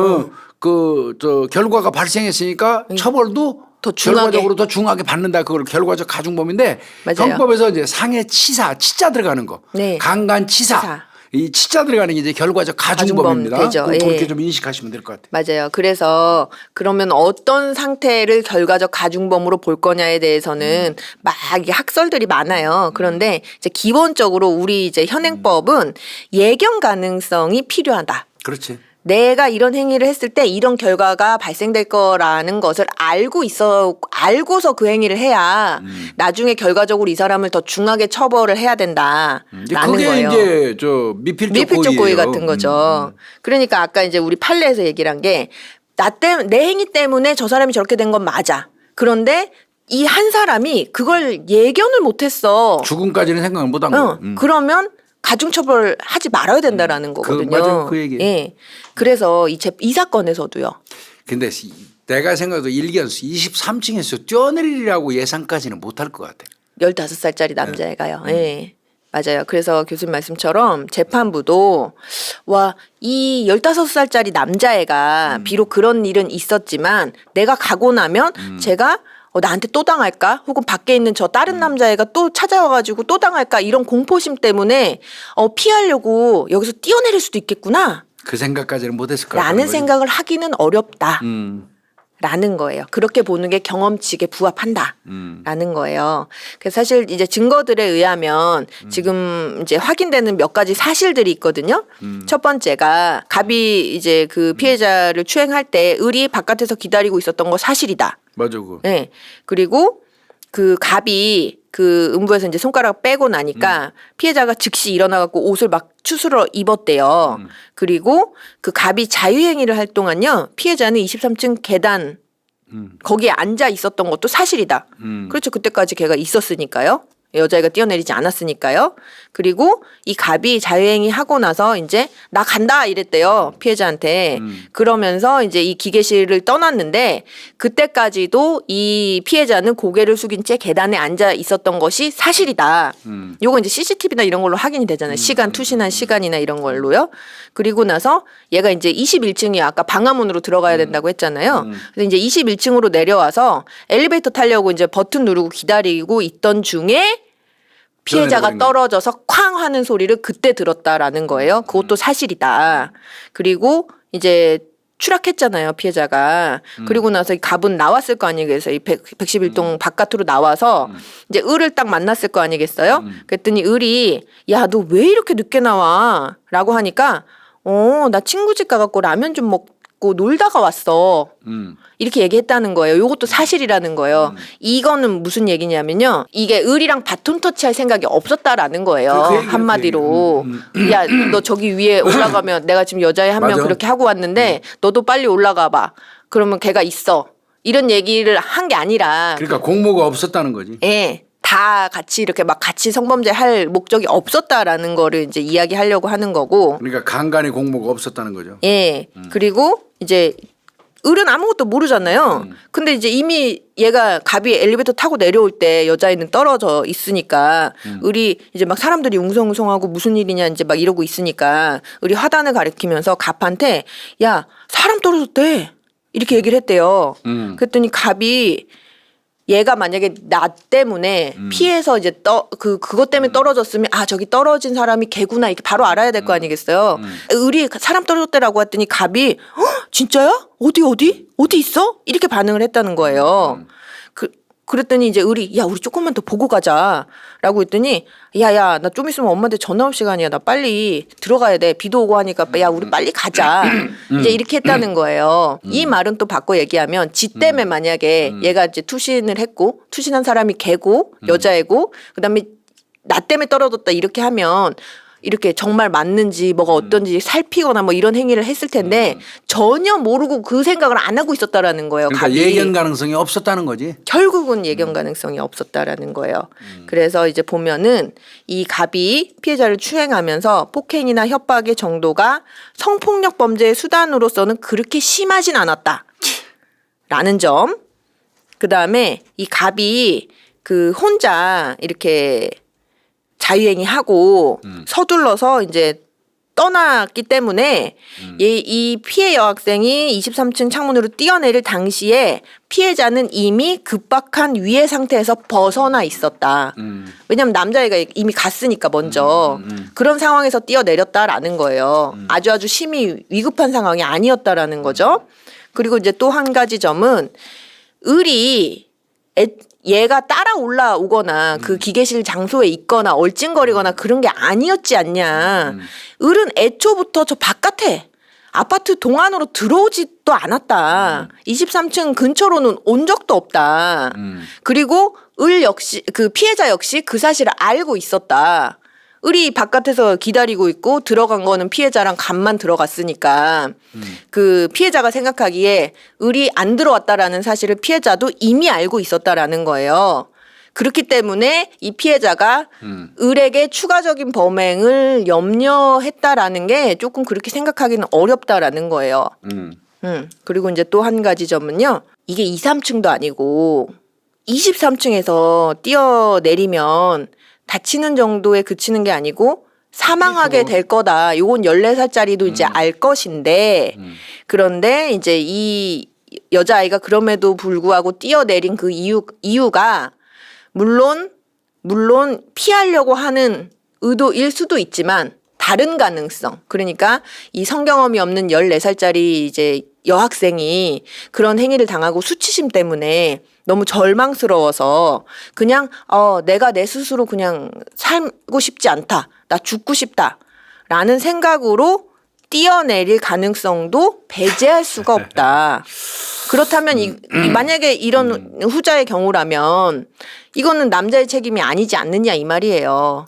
결과가 발생했으니까 처벌도 더 중하게. 결과적으로 더 중하게 받는다. 그걸 결과적 가중범인데 맞아요. 형법에서 이제 상해치사, 치자 들어가는 거, 네. 강간치사. 이 치자 들어가는 게 이제 결과적 가중범입니다. 되죠. 그렇게 예. 좀 인식하시면 될 것 같아요. 맞아요. 그래서 그러면 어떤 상태를 결과적 가중범으로 볼 거냐에 대해서는 막 이게 학설들이 많아요. 그런데 이제 기본적으로 우리 이제 현행법은 예견 가능성이 필요하다. 그렇지. 내가 이런 행위를 했을 때 이런 결과가 발생될 거라는 것을 알고서 그 행위를 해야 나중에 결과적으로 이 사람을 더 중하게 처벌을 해야 된다라는 그게 거예요. 이제 저 미필적 고의 같은 거죠. 그러니까 아까 이제 우리 판례에서 얘기를 한 게 내 행위 때문에 저 사람이 저렇게 된 건 맞아. 그런데 이 한 사람이 그걸 예견을 못했어. 죽음까지는 생각을 못한 거. 그러면 가중처벌 하지 말아야 된다라는 거거든요. 맞아요. 그 얘기. 예. 그래서 이 사건에서도요. 근데 내가 생각해도 일기연수 23층에서 뛰어내리라고 예상까지는 못할 것 같아. 15살짜리 남자애가요. 예. 맞아요. 그래서 교수님 말씀처럼 재판부도 이 15살짜리 남자애가 비록 그런 일은 있었지만 내가 가고 나면 제가 나한테 또 당할까? 혹은 밖에 있는 저 다른 남자애가 또 찾아와가지고 또 당할까? 이런 공포심 때문에 피하려고 여기서 뛰어내릴 수도 있겠구나. 그 생각까지는 못했을 것 같아요. 라는 생각을 하기는 어렵다. 라는 거예요. 그렇게 보는 게 경험칙에 부합한다. 라는 거예요. 그래서 사실 이제 증거들에 의하면 지금 이제 확인되는 몇 가지 사실들이 있거든요. 첫 번째가 갑이 이제 그 피해자를 추행할 때 을이 바깥에서 기다리고 있었던 거 사실이다. 맞아, 그거. 네. 그리고 그 갑이 그 음부에서 이제 손가락 빼고 나니까 피해자가 즉시 일어나갖고 옷을 막 추스러 입었대요. 그리고 그 갑이 자유행위를 할 동안요. 피해자는 23층 계단 거기에 앉아 있었던 것도 사실이다. 그렇죠. 그때까지 걔가 있었으니까요. 여자애가 뛰어내리지 않았으니까요. 그리고 이 갑이 자유행위 하고 나서 이제 나 간다 이랬대요. 피해자한테. 그러면서 이제 이 기계실을 떠났는데 그때까지도 이 피해자는 고개를 숙인 채 계단에 앉아 있었던 것이 사실이다. 요거 이제 CCTV나 이런 걸로 확인이 되잖아요. 시간, 투신한 시간이나 이런 걸로요. 그리고 나서 얘가 이제 21층이 아까 방화문으로 들어가야 된다고 했잖아요. 그래서 이제 21층으로 내려와서 엘리베이터 타려고 이제 버튼 누르고 기다리고 있던 중에 피해자가 드러내버린 떨어져서 쾅 하는 소리를 그때 들었다라는 거예요. 그것도 사실이다. 그리고 이제 추락했잖아요, 피해자가. 그리고 나서 이 갑은 나왔을 거 아니겠어요. 이 111동 바깥으로 나와서 이제 을을 딱 만났을 거 아니겠어요. 그랬더니 을이 야, 너 왜 이렇게 늦게 나와? 라고 하니까 나 친구 집 가갖고 라면 좀 먹고 놀다가 왔어. 이렇게 얘기했다는 거예요. 이것도 사실이라는 거예요. 이거는 무슨 얘기냐면요. 이게 을이랑 바톤 터치할 생각이 없었다라는 거예요. 그 얘기예요, 한마디로. 야, 너 저기 위에 올라가면 내가 지금 여자애 한 명 맞아. 그렇게 하고 왔는데 너도 빨리 올라가 봐. 그러면 걔가 있어. 이런 얘기를 한 게 아니라 그러니까 공모가 없었다는 거지. 예. 다 같이 이렇게 막 같이 성범죄 할 목적이 없었다라는 거를 이제 이야기하려고 하는 거고. 그러니까 간간히 공모가 없었다는 거죠. 예. 그리고 이제 을은 아무것도 모르잖아요. 근데 이제 이미 얘가 갑이 엘리베이터 타고 내려올 때 여자애는 떨어져 있으니까 을이 이제 막 사람들이 웅성웅성하고 무슨 일이냐 이제 막 이러고 있으니까 을이 화단을 가리키면서 갑한테 야, 사람 떨어졌대. 이렇게 얘기를 했대요. 그랬더니 갑이 얘가 만약에 나 때문에 피해서 이제 그것 때문에 떨어졌으면 아, 저기 떨어진 사람이 걔구나 이렇게 바로 알아야 될 거 아니겠어요. 을이 사람 떨어졌대라고 했더니 갑이 진짜야? 어디 있어? 이렇게 반응을 했다는 거예요. 그랬더니 이제 을이 야, 우리 조금만 더 보고 가자라고 했더니 야야, 나 좀 있으면 엄마한테 전화 올 시간이야. 나 빨리 들어가야 돼. 비도 오고 하니까 야, 우리 빨리 가자. 이제 이렇게 했다는 거예요. 이 말은 또 바꿔 얘기하면 지 때문에 만약에 얘가 이제 투신을 했고 투신한 사람이 걔고 여자애고 그다음에 나 때문에 떨어졌다 이렇게 하면 이렇게 정말 맞는지 뭐가 어떤지 살피거나 뭐 이런 행위를 했을 텐데 전혀 모르고 그 생각을 안 하고 있었다라는 거예요. 그러니까 갑이. 예견 가능성이 없었다는 거지. 결국은 예견 가능성이 없었다라는 거예요. 그래서 이제 보면은 이 갑이 피해자를 추행하면서 폭행이나 협박의 정도가 성폭력 범죄의 수단으로서는 그렇게 심하진 않았다. 라는 점. 그다음에 이 갑이 그 혼자 이렇게 자유행위 하고 서둘러서 이제 떠났기 때문에 이 피해 여학생이 23층 창문으로 뛰어내릴 당시에 피해자는 이미 급박한 위해 상태에서 벗어나 있었다. 왜냐하면 남자애가 이미 갔으니까 먼저 그런 상황에서 뛰어내렸다라는 거예요. 아주 심히 위급한 상황이 아니었다라는 거죠. 그리고 이제 또 한 가지 점은 을이 얘가 따라 올라오거나 그 기계실 장소에 있거나 얼찡거리거나 그런 게 아니었지 않냐. 을은 애초부터 저 바깥에 아파트 동안으로 들어오지도 않았다. 23층 근처로는 온 적도 없다. 그리고 을 역시 그 피해자 역시 그 사실을 알고 있었다. 을이 바깥에서 기다리고 있고 들어간 거는 피해자랑 갑만 들어갔으니까 그 피해자가 생각하기에 을이 안 들어왔다라는 사실을 피해자도 이미 알고 있었다라는 거예요. 그렇기 때문에 이 피해자가 을에게 추가적인 범행을 염려했다라는 게 조금 그렇게 생각하기는 어렵다라는 거예요. 그리고 이제 또 한 가지 점은요. 이게 2, 3층도 아니고 23층에서 뛰어내리면 다치는 정도에 그치는 게 아니고 사망하게 될 거다. 요건 14살짜리도 이제 알 것인데 그런데 이제 이 여자아이가 그럼에도 불구하고 뛰어내린 그 이유가 물론 피하려고 하는 의도일 수도 있지만 다른 가능성. 그러니까 이 성경험이 없는 14살짜리 이제 여학생이 그런 행위를 당하고 수치심 때문에 너무 절망스러워서 그냥 내가 내 스스로 그냥 살고 싶지 않다. 나 죽고 싶다. 라는 생각으로 뛰어내릴 가능성도 배제할 수가 없다. 그렇다면 만약에 이런 후자의 경우라면 이거는 남자의 책임이 아니지 않느냐 이 말이에요.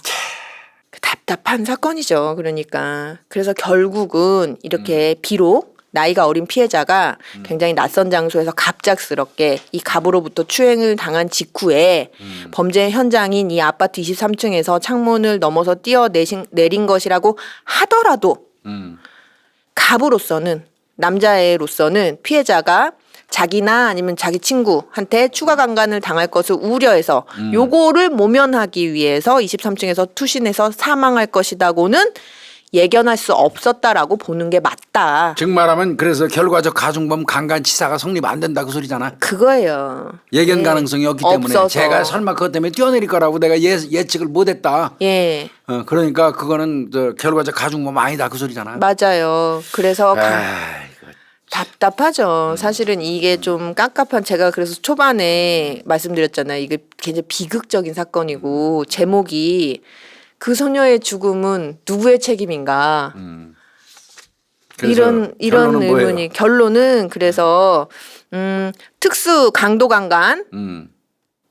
답답한 사건이죠. 그러니까. 그래서 결국은 이렇게 비록 나이가 어린 피해자가 굉장히 낯선 장소에서 갑작스럽게 이 갑으로부터 추행을 당한 직후에 범죄 현장인 이 아파트 23층에서 창문을 넘어서 뛰어내린 것이라고 하더라도 갑으로서는 남자애로서는 피해자가 자기나 아니면 자기 친구한테 추가 강간을 당할 것을 우려해서 요거를 모면하기 위해서 23층에서 투신해서 사망할 것이다고는 예견할 수 없었다라고 보는 게 맞다. 즉 말하면 그래서 결과적 가중범 강간치사가 성립 안 된다 그 소리잖아. 그거예요. 예견 예. 가능성이 없기 때문에 없어서. 제가 설마 그것 때문에 뛰어내릴 거라고 내가 예측을 못했다. 예. 그러니까 그거는 저 결과적 가중범 아니다 그 소리잖아. 맞아요. 그래서 이거. 답답하죠. 사실은 이게 좀 깝깝한 제가 그래서 초반에 말씀드렸잖아요. 이게 굉장히 비극적인 사건이고 제목이 그 소녀의 죽음은 누구의 책임인가? 그래서 이런 결론은 뭐예요? 의문이 결론은 그래서 특수 강도 강간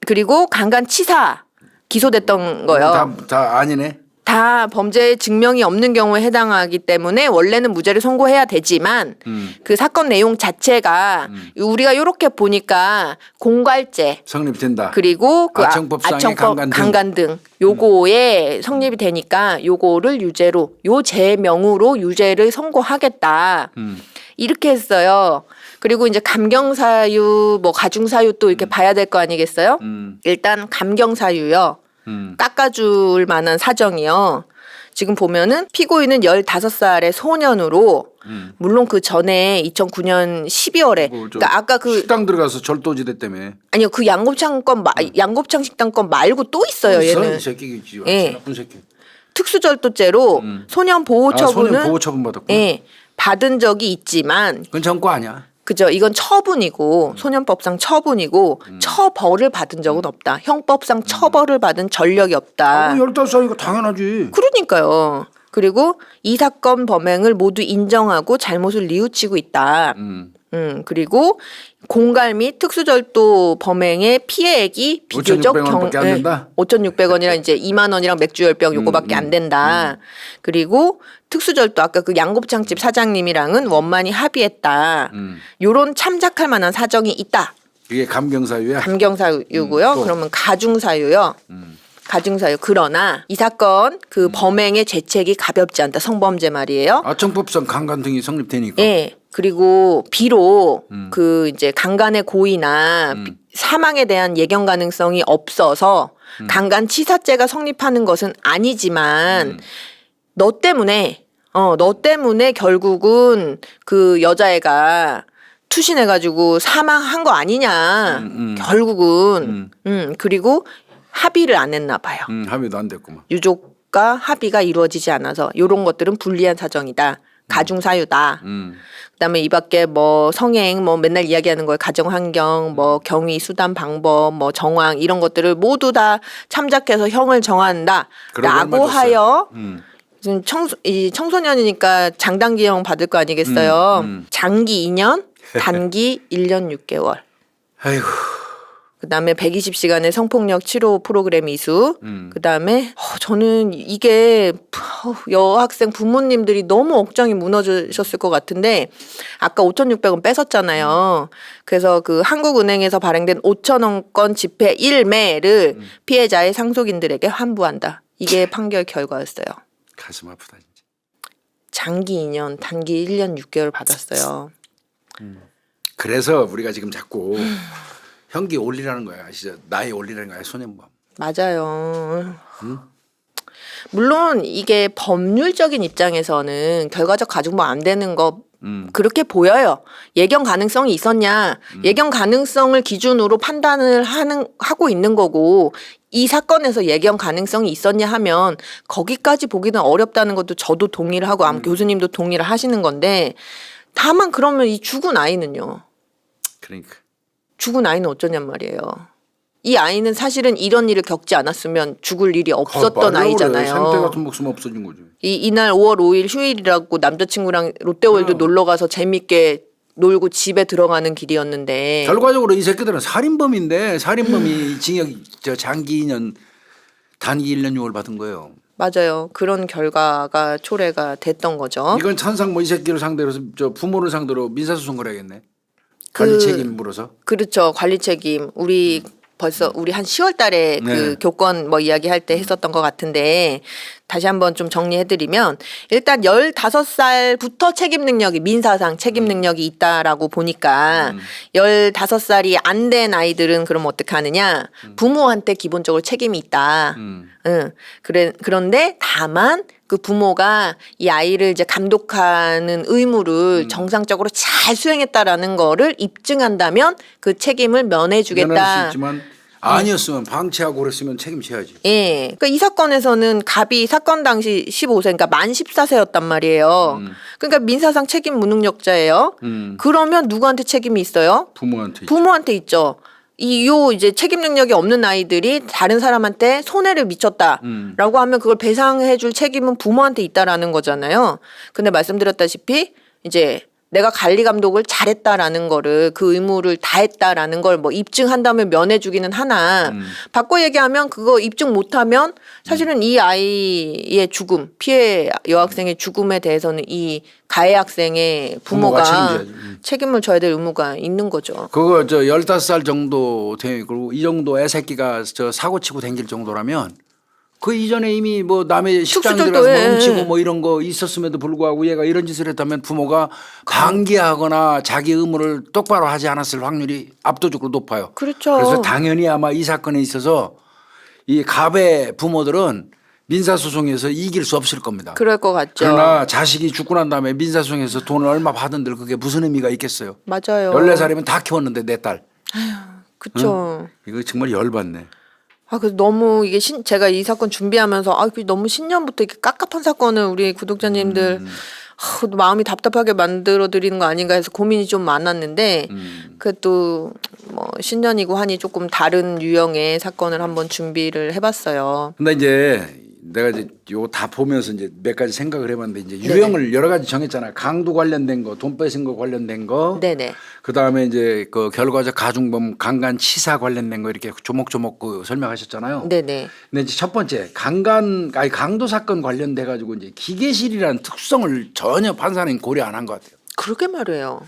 그리고 강간치사 기소됐던 거예요. 다 아니네. 다 범죄 증명이 없는 경우에 해당하기 때문에 원래는 무죄를 선고해야 되지만 그 사건 내용 자체가 우리가 이렇게 보니까 공갈죄 성립된다. 그리고 그 아청법상의 강간 등 요거에 성립이 되니까 요거를 유죄로 요 죄명으로 유죄를 선고하겠다. 이렇게 했어요. 그리고 이제 감경사유 뭐 가중사유 또 이렇게 봐야 될 거 아니겠어요? 일단 감경사유요. 깎아줄 만한 사정이요. 지금 보면은 피고인은 15살의 소년으로 물론 그 전에 2009년 12월에 그러니까 아까 그 식당 들어가서 절도지대 때문에 아니요 그 양곱창 건 양곱창 식당 건 말고 또 있어요. 얘는 이 새끼지. 예. 나쁜 새끼. 특수절도죄로 소년 보호 처분은 소년 보호 처분 받았고. 예, 받은 적이 있지만 그건 전과 아니야. 그죠. 이건 처분이고 소년법상 처분이고 처벌을 받은 적은 없다. 형법상 처벌을 받은 전력이 없다. 15살이니까 당연하지. 그러니까요. 그리고 이 사건 범행을 모두 인정하고 잘못을 뉘우치고 있다. 그리고 공갈 및 특수절도 범행의 피해액이 비교적 5,600원밖에 안 된다? 5,600원이랑 이제 2만 원이랑 맥주 10병 요거밖에 안 된다. 그리고 특수절도 아까 그 양곱창집 사장님이랑은 원만히 합의했다. 요런 참작할 만한 사정이 있다. 이게 감경사유야. 감경사유고요. 그러면 가중사유요. 가중사유. 그러나 이 사건 그 범행의 죄책이 가볍지 않다. 성범죄 말이에요. 아청법상 강간 등이 성립되니까. 예. 그리고 비록 그 이제 강간의 고의나 사망에 대한 예견 가능성이 없어서 강간치사죄가 성립하는 것은 아니지만 너 때문에 결국은 그 여자애가 투신해가지고 사망한 거 아니냐. 결국은 그리고 합의를 안 했나 봐요. 합의도 안 됐구만. 유족과 합의가 이루어지지 않아서 이런 것들은 불리한 사정이다. 가중사유다. 그다음에 이 밖에 뭐 성행 뭐 맨날 이야기하는 거예요. 가정환경 뭐 경위 수단 방법 뭐 정황 이런 것들을 모두 다 참작해서 형을 정한다라고 하여 지금 청소년이니까 장단기형 받을 거 아니겠어요. 장기 2년 단기 1년 6개월. 아이고. 그다음에 120시간의 성폭력 치료 프로그램 이수. 그다음에 저는 이게 여학생 부모님들이 너무 억장이 무너지셨을 것 같은데 아까 5,600원 뺏었잖아요. 그래서 그 한국은행에서 발행된 5,000원권 지폐 1매를 피해자의 상속인들에게 환부한다. 이게 판결 결과였어요. 가슴 아프다 진짜. 장기 2년, 단기 1년 6개월 받았어요. 그래서 우리가 지금 자꾸 형기 올리라는 거야. 아시죠? 나이 올리라는 거야. 소년범. 맞아요. 물론 이게 법률적인 입장에서는 결과적 가중범 안 되는 거 그렇게 보여요. 예견 가능성이 있었냐. 예견 가능성을 기준으로 판단을 하고 있는 거고 이 사건에서 예견 가능성이 있었냐 하면 거기까지 보기는 어렵다는 것도 저도 동의를 하고 아마 교수님도 동의를 하시는 건데 다만 그러면 이 죽은 아이는요. 그러니까. 죽은 아이는 어쩌냔 말이에요. 이 아이는 사실은 이런 일을 겪지 않았으면 죽을 일이 없었던 아이잖아요. 생태 같은 목숨 없어진 거지. 이날 5월 5일 휴일이라고 남자친구랑 롯데월드 놀러 가서 재밌게 놀고 집에 들어가는 길이었는데 결과적으로 이 새끼들은 살인범인데 살인범이 징역 장기 2년 단기 1년 6월 받은 거예요. 맞아요. 그런 결과가 초래가 됐던 거죠. 이건 천상 뭐 이 새끼를 상대로 해서 부모를 상대로 민사소송 걸어야겠네. 관리 책임 물어서. 그렇죠. 관리 책임. 우리 벌써 우리 한 10월 달에 그 네. 교권 뭐 이야기할 때 했었던 것 같은데 다시 한번 좀 정리해드리면 일단 15살부터 책임 능력이 민사상 책임 능력이 있다라고 보니까 15살이 안 된 아이들은 그럼 어떻게 하느냐 부모한테 기본적으로 책임이 있다. 응. 그런데 다만 그 부모가 이 아이를 이제 감독하는 의무를 정상적으로 잘 수행했다라는 거를 입증한다면 그 책임을 면해주겠다. 면할 수 있지만 아니었으면 방치하고 그랬으면 책임져야지. 예. 그러니까 이 사건에서는 갑이 사건 당시 15세, 그러니까 만 14세였단 말이에요. 그러니까 민사상 책임 무능력자예요. 그러면 누구한테 책임이 있어요? 부모한테. 부모한테 있죠. 요 이제 책임 능력이 없는 아이들이 다른 사람한테 손해를 미쳤다라고 하면 그걸 배상해 줄 책임은 부모한테 있다라는 거잖아요. 근데 말씀드렸다시피 이제 내가 관리 감독을 잘했다라는 거를 그 의무를 다했다라는 걸 뭐 입증한다면 면해주기는 하나 바꿔 얘기하면 그거 입증 못하면 사실은 이 아이의 죽음 피해 여학생의 죽음에 대해서는 이 가해 학생의 부모가 책임져야지. 책임을 져야 될 의무가 있는 거죠. 그거 15살 정도 되고 이 정도 애새끼가 사고 치고 댕길 정도라면 그 이전에 이미 뭐 남의 식당 들어가서 뭐 훔치고 뭐 이런 거 있었음에도 불구하고 얘가 이런 짓을 했다면 부모가 방기하거나 자기 의무를 똑바로 하지 않았을 확률이 압도적으로 높아요. 그렇죠. 그래서 당연히 아마 이 사건에 있어서 이 갑의 부모들은 민사소송에서 이길 수 없을 겁니다. 그럴 것 같죠. 그러나 자식이 죽고 난 다음에 민사소송에서 돈을 얼마 받은들 그게 무슨 의미가 있겠어요. 맞아요. 14살이면 다 키웠는데 내 딸. 그렇죠. 이거 정말 열받네. 그래서 너무 이게 제가 이 사건 준비하면서 너무 신년부터 이렇게 깝깝한 사건을 우리 구독자님들 마음이 답답하게 만들어 드리는 거 아닌가 해서 고민이 좀 많았는데 그래도 뭐 신년이고 하니 조금 다른 유형의 사건을 한번 준비를 해봤어요. 근데 이제 내가 이제 요거 다 보면서 이제 몇 가지 생각을 해봤는데 이제 유형을 여러 가지 정했잖아요. 강도 관련된 거, 돈 뺏은 거 관련된 거. 네네. 그 다음에 이제 그 결과적 가중범 강간치사 관련된 거 이렇게 조목조목 그 설명하셨잖아요. 네네. 근데 이제 첫 번째 강도 사건 관련돼 가지고 이제 기계실이라는 특성을 전혀 판사는 고려 안 한 것 같아요. 그러게 말이에요.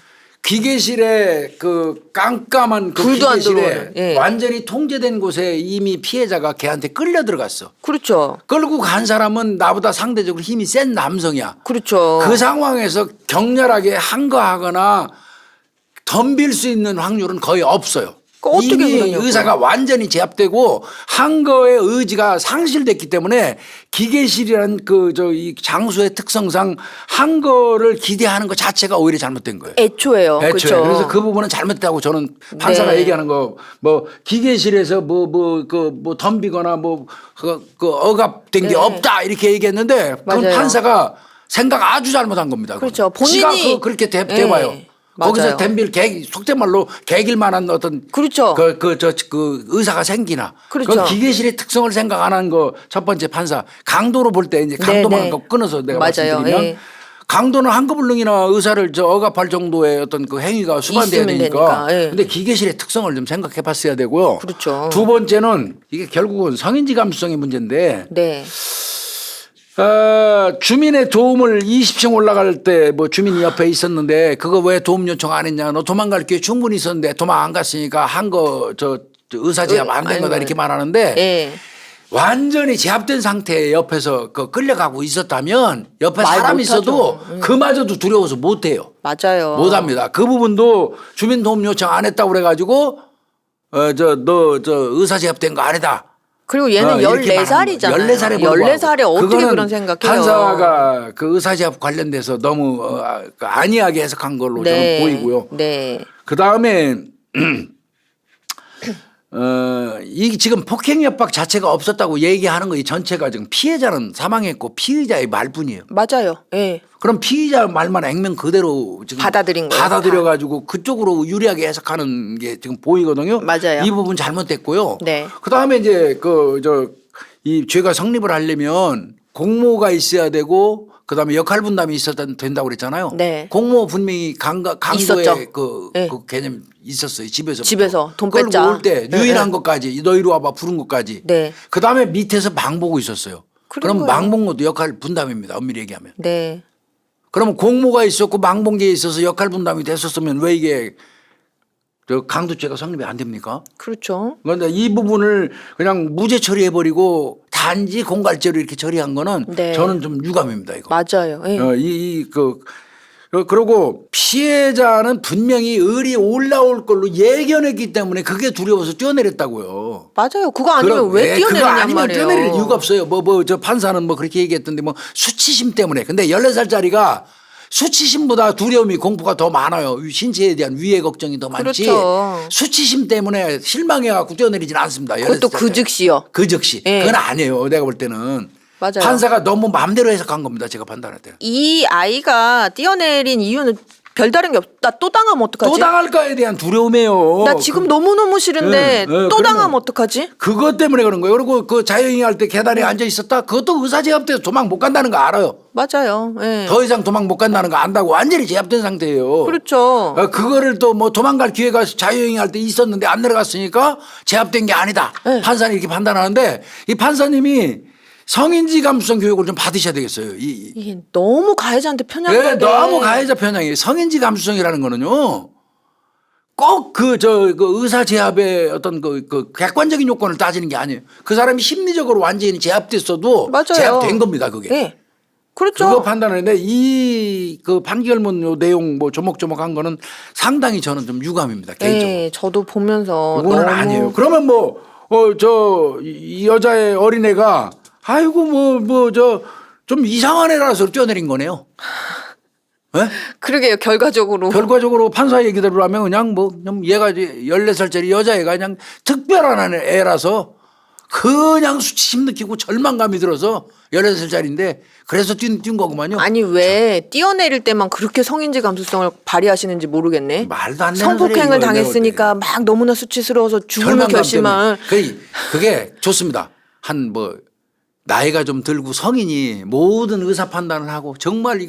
기계실에 그 깜깜한 그 불도 안 기계실에 들어오는, 예. 완전히 통제된 곳에 이미 피해자가 걔한테 끌려 들어갔어. 그렇죠. 끌고 간 사람은 나보다 상대적으로 힘이 센 남성이야. 그렇죠. 그 상황에서 격렬하게 항거하거나 덤빌 수 있는 확률은 거의 없어요. 어떻게 이미 그러냐고요. 의사가 완전히 제압되고 항거의 의지가 상실됐기 때문에 기계실이라는 이 장소의 특성상 항거를 기대하는 것 자체가 오히려 잘못된 거예요. 애초에요. 그렇죠. 그래서 그 부분은 잘못됐다고 저는 판사가 네. 얘기하는 거 뭐 기계실에서 덤비거나 그 억압된 게 네. 없다 이렇게 얘기했는데 그건 맞아요. 판사가 생각 아주 잘못한 겁니다. 그렇죠. 지가 본인이 그렇게 네. 대봐요. 거기서 맞아요. 덤빌 속된 말로 개길 만한 어떤 그렇죠. 그 의사가 생기나. 그렇죠. 그 기계실의 특성을 생각 안 한 거 첫 번째 판사. 강도로 볼 때 이제 강도만 네, 네. 거 끊어서 내가 맞아요. 말씀드리면 예. 강도는 한꺼불능이나 의사를 억압할 정도의 어떤 그 행위가 수반돼야 있으면 되니까. 되니까, 예. 근데 기계실의 특성을 좀 생각해 봤어야 되고요. 그렇죠. 두 번째는 이게 결국은 성인지 감수성의 문제인데 네. 주민의 도움을 20층 올라갈 때 뭐 주민이 옆에 있었는데 그거 왜 도움 요청 안 했냐. 너 도망갈 기회 충분히 있었는데 도망 안 갔으니까 한 거 의사 제압 안 된 거다 이렇게 말하는데 예. 완전히 제압된 상태에 옆에서 끌려가고 있었다면 옆에 말 사람이 못하죠. 있어도 그마저도 두려워서 못 해요. 맞아요. 못 합니다. 그 부분도 주민 도움 요청 안 했다고 그래가지고 너 의사 제압된 거 아니다. 그리고 얘는 이렇게 14살이잖아요. 14살에 14살에 어떻게 그런 생각해요? 판사가 그 의사제압 관련돼서 너무 안이하게 해석한 걸로 네. 저는 보이고요. 네. 그 다음에 이 지금 폭행 협박 자체가 없었다고 얘기하는 거 이 전체가 지금 피해자는 사망했고 피의자의 말뿐이에요. 맞아요. 예. 그럼 피의자 말만 액면 그대로 지금 받아들인 거예요. 받아들여 가지고 그쪽으로 유리하게 해석하는 게 지금 보이거든요. 맞아요. 이 부분 잘못됐고요. 네. 그다음에 이제 이 죄가 성립을 하려면 공모가 있어야 되고 그다음에 역할 분담이 있어야 된다고 그랬잖아요. 네. 공모 분명히 강도의 있었죠. 그 개념 있었어요. 집에서 돈 끌고 뺐자. 올 때 네, 유인한 네. 것까지 너 이리 와봐 부른 것까지. 네. 그다음에 밑에서 망 보고 있었어요. 그럼 거예요. 망 본 것도 역할 분담입니다. 엄밀히 얘기하면. 네. 그러면 공모가 있었고 망본계에 있어서 역할 분담이 됐었으면 왜 이게 강도죄가 성립이 안 됩니까? 그렇죠. 그런데 이 부분을 그냥 무죄 처리해버리고 다 단지 공갈죄로 이렇게 처리한 거는 네. 저는 좀 유감입니다 이거. 맞아요. 예. 그리고 피해자는 분명히 을이 올라올 걸로 예견했기 때문에 그게 두려워서 뛰어내렸다고요. 맞아요. 그거 아니면 왜 그거 뛰어내렸냔 아니면 말이에요. 뛰어내릴 이유가 없어요. 저 판사는 뭐 그렇게 얘기했던데 뭐 수치심 때문에. 근데 14살짜리가 수치심보다 두려움이 공포가 더 많아요. 신체에 대한 위해 걱정이 더 많지. 그렇죠. 수치심 수치심 때문에 실망해 갖고 뛰어내리진 않습니다. 그것도 14살짜리. 그 즉시요. 그 즉시. 예. 그건 아니에요. 내가 볼 때는. 맞아요. 판사가 너무 마음대로 해석한 겁니다. 제가 판단할 때는. 이 아이가 뛰어내린 이유는 별다른 게 없다. 또 당하면 어떡하지? 또 당할까에 대한 두려움이에요. 나 지금 너무너무 싫은데 예, 예, 또 그러면 당하면 어떡하지? 그것 때문에 그런 거예요. 그리고 그 자유행위 할 때 계단에 앉아 있었다. 그것도 의사 제압돼서 도망 못 간다는 거 알아요. 맞아요. 예. 더 이상 도망 못 간다는 거 안다고 완전히 제압된 상태예요. 그렇죠. 그거를 또 뭐 도망갈 기회가 자유행위 할 때 있었는데 안 내려갔으니까 제압된 게 아니다. 네. 판사는 이렇게 판단하는데 이 판사님이 성인지 감수성 교육을 좀 받으셔야 되겠어요. 이게 너무 가해자한테 예, 편향되게 너무 가해자 편향이에요. 성인지 감수성이라는 거는요. 꼭 그 의사 제압의 어떤 그 객관적인 요건을 따지는 게 아니에요. 그 사람이 심리적으로 완전히 제압됐어도 맞아요. 제압된 겁니다. 그게. 예. 그렇죠. 그거 판단하는데 이 그 판결문 요 내용 뭐 조목조목한 거는 상당히 저는 좀 유감입니다. 개인적으로. 예, 저도 보면서 그거는 너무 아니에요. 그러면 이 여자의 어린애가 아이고 좀 이상한 애라서 뛰어내린 거네요. 예? 그러게요. 결과적으로 결과적으로 판사 얘기대로 하면 그냥 얘가 14살짜리 여자애가 그냥 특별한 애라서 그냥 수치심 느끼고 절망감이 들어서 14살짜리인데 그래서 뛴 거구만요. 아니 왜 뛰어내릴 때만 그렇게 성인지 감수성을 발휘하시는지 모르겠네. 말도 안 되는 성폭행을 소리예요, 당했으니까 막 너무나 수치스러워서 죽음을 절망감 결심한. 때문에. 그게 좋습니다. 나이가 좀 들고 성인이 모든 의사 판단을 하고 정말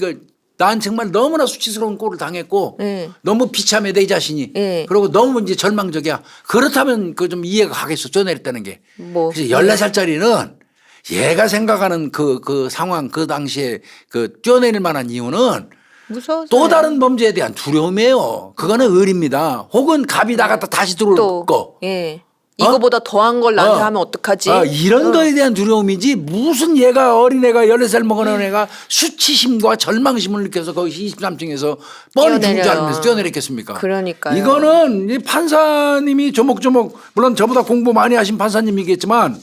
난 정말 너무나 수치스러운 꼴을 당했고 네. 너무 비참해 내 자신이. 네. 그리고 너무 이제 절망적이야. 그렇다면 그 좀 이해가 가겠어. 뛰어내렸다는 게. 그래서 14살짜리는 얘가 생각하는 그 상황 그 당시에 그 뛰어내릴 만한 이유는 무서워서 또 다른 범죄에 대한 두려움이에요. 그거는 의리입니다. 혹은 갑이 나갔다 다시 들어올 거. 예. 이거보다 더한 걸 나한테 하면 어떡하지? 이런 거에 대한 두려움이지 무슨 얘가 어린애가 14살 먹은 애가 수치심과 절망심을 느껴서 거기 23층에서 뻔히 죽을 줄 알면서 뛰어내렸겠습니까? 그러니까요. 이거는 이 판사님이 조목조목 물론 저보다 공부 많이 하신 판사님이겠지만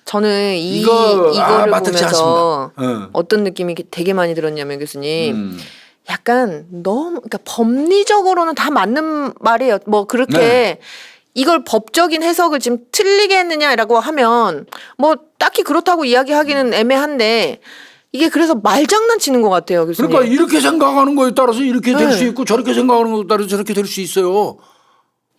저는 이거를 마땅치 보면서 않습니다. 어떤 느낌이 되게 많이 들었냐면 교수님 약간 너무 그러니까 법리적으로는 다 맞는 말이에요. 뭐 그렇게 네. 이걸 법적인 해석을 지금 틀리게 했느냐라고 하면 뭐 딱히 그렇다고 이야기하기는 애매한데 이게 그래서 말장난치는 것 같아요, 교수님. 그러니까 이렇게 생각하는 거에 따라서 이렇게 될 네. 수 있고 저렇게 생각하는 거에 따라서 저렇게 될 수 있어요.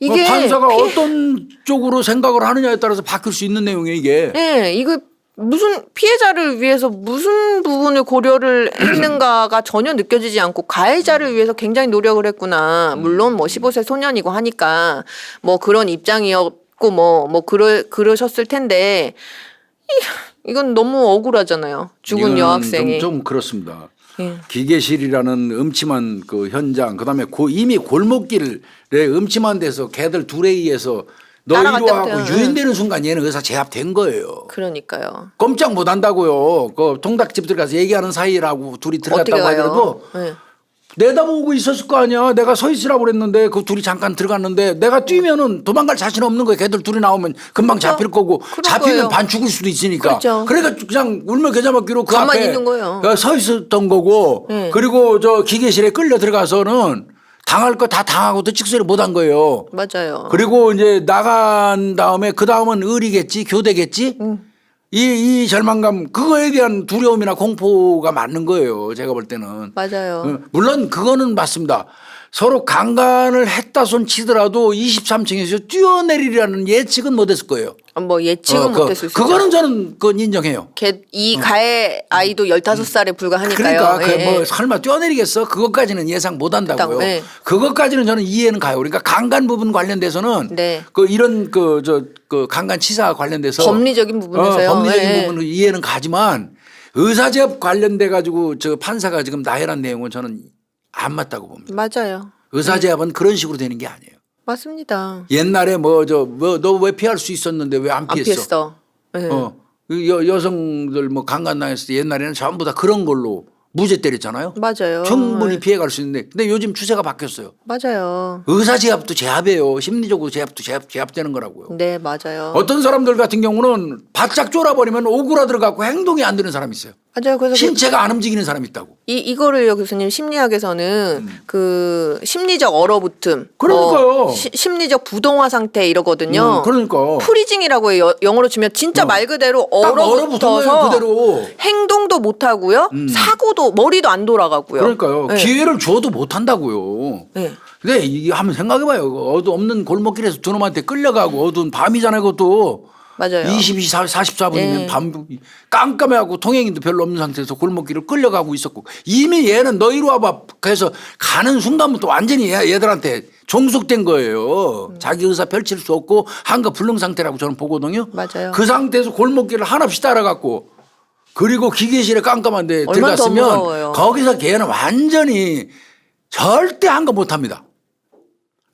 이게 판사가 어떤 쪽으로 생각을 하느냐에 따라서 바뀔 수 있는 내용이에요, 이게. 네, 이거 무슨 피해자를 위해서 무슨 부분을 고려를 했는가가 전혀 느껴지지 않고 가해자를 위해서 굉장히 노력을 했구나. 물론 뭐 15세 소년이고 하니까 뭐 그런 입장이었고 그러셨을 텐데 이건 너무 억울하잖아요. 죽은 이거는 여학생이. 좀 그렇습니다. 예. 기계실이라는 음침한 그 현장, 그다음에 이미 골목길에 음침한 데서 걔들 둘에 의해서 너 이리 따라갈 와갖고 때부터, 유인되는 순간 얘는 의사 제압된 거예요. 그러니까요. 꼼짝 못 한다고요. 그 통닭집 들어가서 얘기하는 사이라고 둘이 어떻게 들어갔다고 가요? 하더라도 네. 내다보고 있었을 거 아니야. 내가 서 있으라고 그랬는데 그 둘이 잠깐 들어갔는데 내가 뛰면은 도망갈 자신 없는 거야. 걔들 둘이 나오면 금방 잡힐 거고 그런 잡히면 거예요. 반 죽을 수도 있으니까. 그렇죠. 그러니까 그냥 울며 겨자 먹기로 그 가만히 앞에 있는 거예요. 서 있었던 거고 네. 그리고 저 기계실에 끌려 들어가서는 당할 거 다 당하고도 직소를 못 한 거예요. 맞아요. 그리고 이제 나간 다음에 그 다음은 의리겠지 교대겠지. 이 절망감 그거에 대한 두려움이나 공포가 맞는 거예요. 제가 볼 때는. 맞아요. 물론 그거는 맞습니다. 서로 강간을 했다 손 치더라도 23층에서 뛰어내리라는 예측은 못했을 거예요. 뭐 예측은 못했을 수 그거는 있죠. 저는 그건 인정해요. 이 가해 아이도 15살에 불과하니까요. 그러니까 예. 뭐 설마 뛰어내리겠어? 그것까지는 예상 못 한다고요. 네. 그것까지는 저는 이해는 가요. 그러니까 강간 부분 관련돼서는 네. 이런 강간 치사 관련돼서 법리적인 부분에서요. 법리적인 예. 부분은 이해는 가지만 의사제압 관련돼 가지고 저 판사가 지금 나열한 내용은 저는 안 맞다고 봅니다. 맞아요. 의사제압은 그런 식으로 되는 게 아니에요. 맞습니다. 옛날에 너 왜 피할 수 있었는데 왜 안 안 피했어? 피했어. 예. 여성들 뭐 강간당했을 때 옛날에는 전부 다 그런 걸로 무죄 때렸잖아요. 맞아요. 충분히 피해갈 수 있는데 근데 요즘 추세가 바뀌었어요. 맞아요. 의사 제압도 제압이에요. 심리적으로 제압도 제압되는 거라고요. 네, 맞아요. 어떤 사람들 같은 경우는 바짝 쫄아버리면 오그라들어가고 행동이 안 되는 사람이 있어요. 맞아요. 그래서 신체가 안 움직이는 사람이 있다고. 이거를요, 교수님, 심리학에서는 그 심리적 얼어붙음, 그러니까요. 심리적 부동화 상태 이러거든요. 그러니까. 프리징이라고 해요. 영어로 치면 진짜 말 그대로 딱 얼어붙어서 그대로. 행동도 못 하고요, 사고도 머리도 안 돌아가고요. 그러니까요. 네. 기회를 줘도 못 한다고요. 네. 근데 이게 한번 생각해봐요. 없는 골목길에서 두 놈한테 끌려가고 어두운 밤이잖아요. 그것도. 맞아요. 22, 44분이면 네. 밤 깜깜해하고 통행인도 별로 없는 상태에서 골목길을 끌려가고 있었고 이미 얘는 너 이리 와봐. 그래서 가는 순간부터 완전히 얘들한테 종속된 거예요. 자기 의사 펼칠 수 없고 한가 불능 상태라고 저는 보거든요. 맞아요. 그 상태에서 골목길을 한없이 따라갔고 그리고 기계실에 깜깜한데 얼마나 더 들어갔으면 무서워요. 거기서 걔는 완전히 절대 한가 못합니다.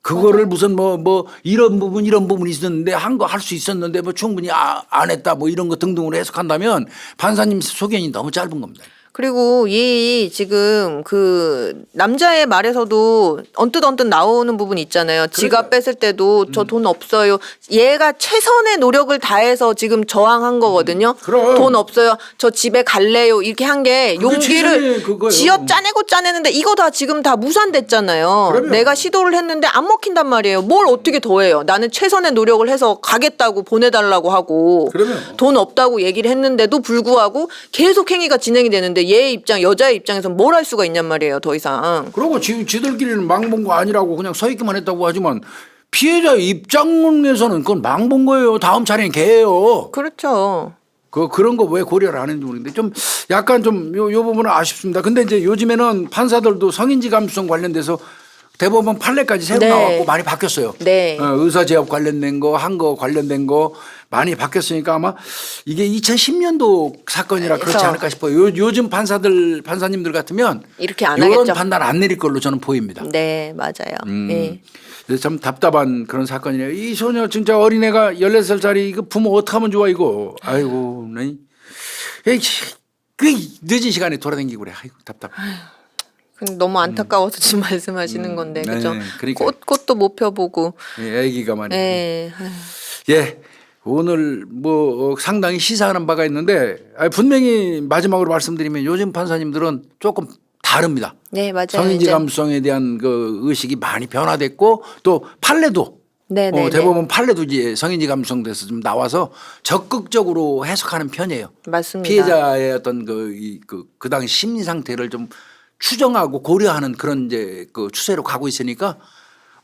그거를 무슨 뭐 이런 부분이 있었는데 한 거 할 수 있었는데 뭐 충분히 안 했다 뭐 이런 거 등등으로 해석한다면 판사님 소견이 너무 짧은 겁니다. 그리고 이 지금 그 남자의 말에서도 언뜻 나오는 부분이 있잖아요. 지갑 뺐을 때도 저 돈 없어요. 얘가 최선의 노력을 다해서 지금 저항한 거거든요. 그럼. 돈 없어요. 저 집에 갈래요. 이렇게 한 게 그게 최선의 용기를 그거예요. 쥐어 짜내는데 이거 다 지금 다 무산됐잖아요. 그럼요. 내가 시도를 했는데 안 먹힌단 말이에요. 뭘 어떻게 더 해요. 나는 최선의 노력을 해서 가겠다고 보내달라고 하고 그러면. 돈 없다고 얘기를 했는데도 불구하고 계속 행위가 진행이 되는데 얘 입장, 여자의 입장에서 뭘 할 수가 있냔 말이에요, 더 이상. 그리고 지들끼리는 망본 거 아니라고 그냥 서 있기만 했다고 하지만 피해자 입장에서는 그건 망본 거예요. 다음 차례는 걔예요. 그렇죠. 그런 거 왜 고려를 안 했는지 모르겠는데 좀 약간 좀 요 부분은 아쉽습니다. 근데 이제 요즘에는 판사들도 성인지 감수성 관련돼서 대법원 판례까지 새로 네. 나왔고 많이 바뀌었어요. 네. 의사 제압 관련된 거, 한 거 관련된 거 많이 바뀌었으니까 아마 이게 2010년도 사건이라 그렇지 그래서 않을까 싶어요. 요즘 판사님들 같으면 이렇게 안 이런 하겠죠. 판단 안 내릴 걸로 저는 보입니다. 네, 맞아요. 네. 그래서 참 답답한 그런 사건이네요. 이 소녀 진짜 어린애가 14살짜리 이거 부모 어떻게 하면 좋아 이거. 아이고. 네. 에이, 꽤 늦은 시간에 돌아다니고 그래. 아이고 답답해. 근데 너무 안타까워서 지금 말씀하시는 건데, 네, 그죠? 그러니까요. 꽃도 못 펴보고. 예, 애기가 많이. 네. 예. 오늘 뭐 상당히 시사하는 바가 있는데 분명히 마지막으로 말씀드리면 요즘 판사님들은 조금 다릅니다. 네, 맞아요. 성인지 이제. 감수성에 대한 그 의식이 많이 변화됐고 또 판례도 네, 네, 대법원 판례도 이제 성인지 감수성 돼서 좀 나와서 적극적으로 해석하는 편이에요. 맞습니다. 피해자의 어떤 그 당시 심리 상태를 좀 추정하고 고려하는 그런 이제 그 추세로 가고 있으니까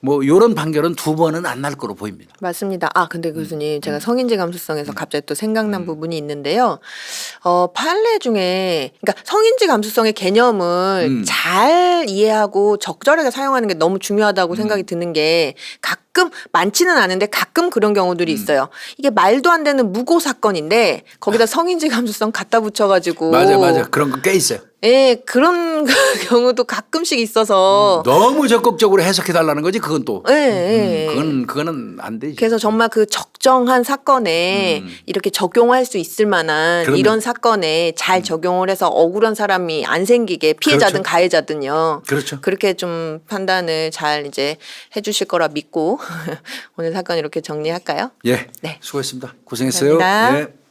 뭐 이런 판결은 두 번은 안 날 거로 보입니다. 맞습니다. 아, 근데 교수님, 제가 성인지 감수성에서 갑자기 또 생각난 부분이 있는데요. 판례 중에, 그러니까 성인지 감수성의 개념을 잘 이해하고 적절하게 사용하는 게 너무 중요하다고 생각이 드는 게 가끔, 많지는 않은데 가끔 그런 경우들이 있어요. 이게 말도 안 되는 무고 사건인데 거기다 성인지 감수성 갖다 붙여가지고. 맞아. 그런 거 꽤 있어요. 예, 그런 경우도 가끔씩 있어서. 너무 적극적으로 해석해 달라는 거지 그건 또. 예. 그거는 안 되지. 그래서 정말 그 적정한 사건에 이렇게 적용할 수 있을 만한 그러면- 이런 사건에 잘 적용을 해서 억울한 사람이 안 생기게 피해자든 그렇죠. 가해자든요. 그렇죠. 그렇게 좀 판단을 잘 이제 해주실 거라 믿고 오늘 사건 이렇게 정리할까요? 예. 네. 수고했습니다. 고생했어요. 감사합니다. 예.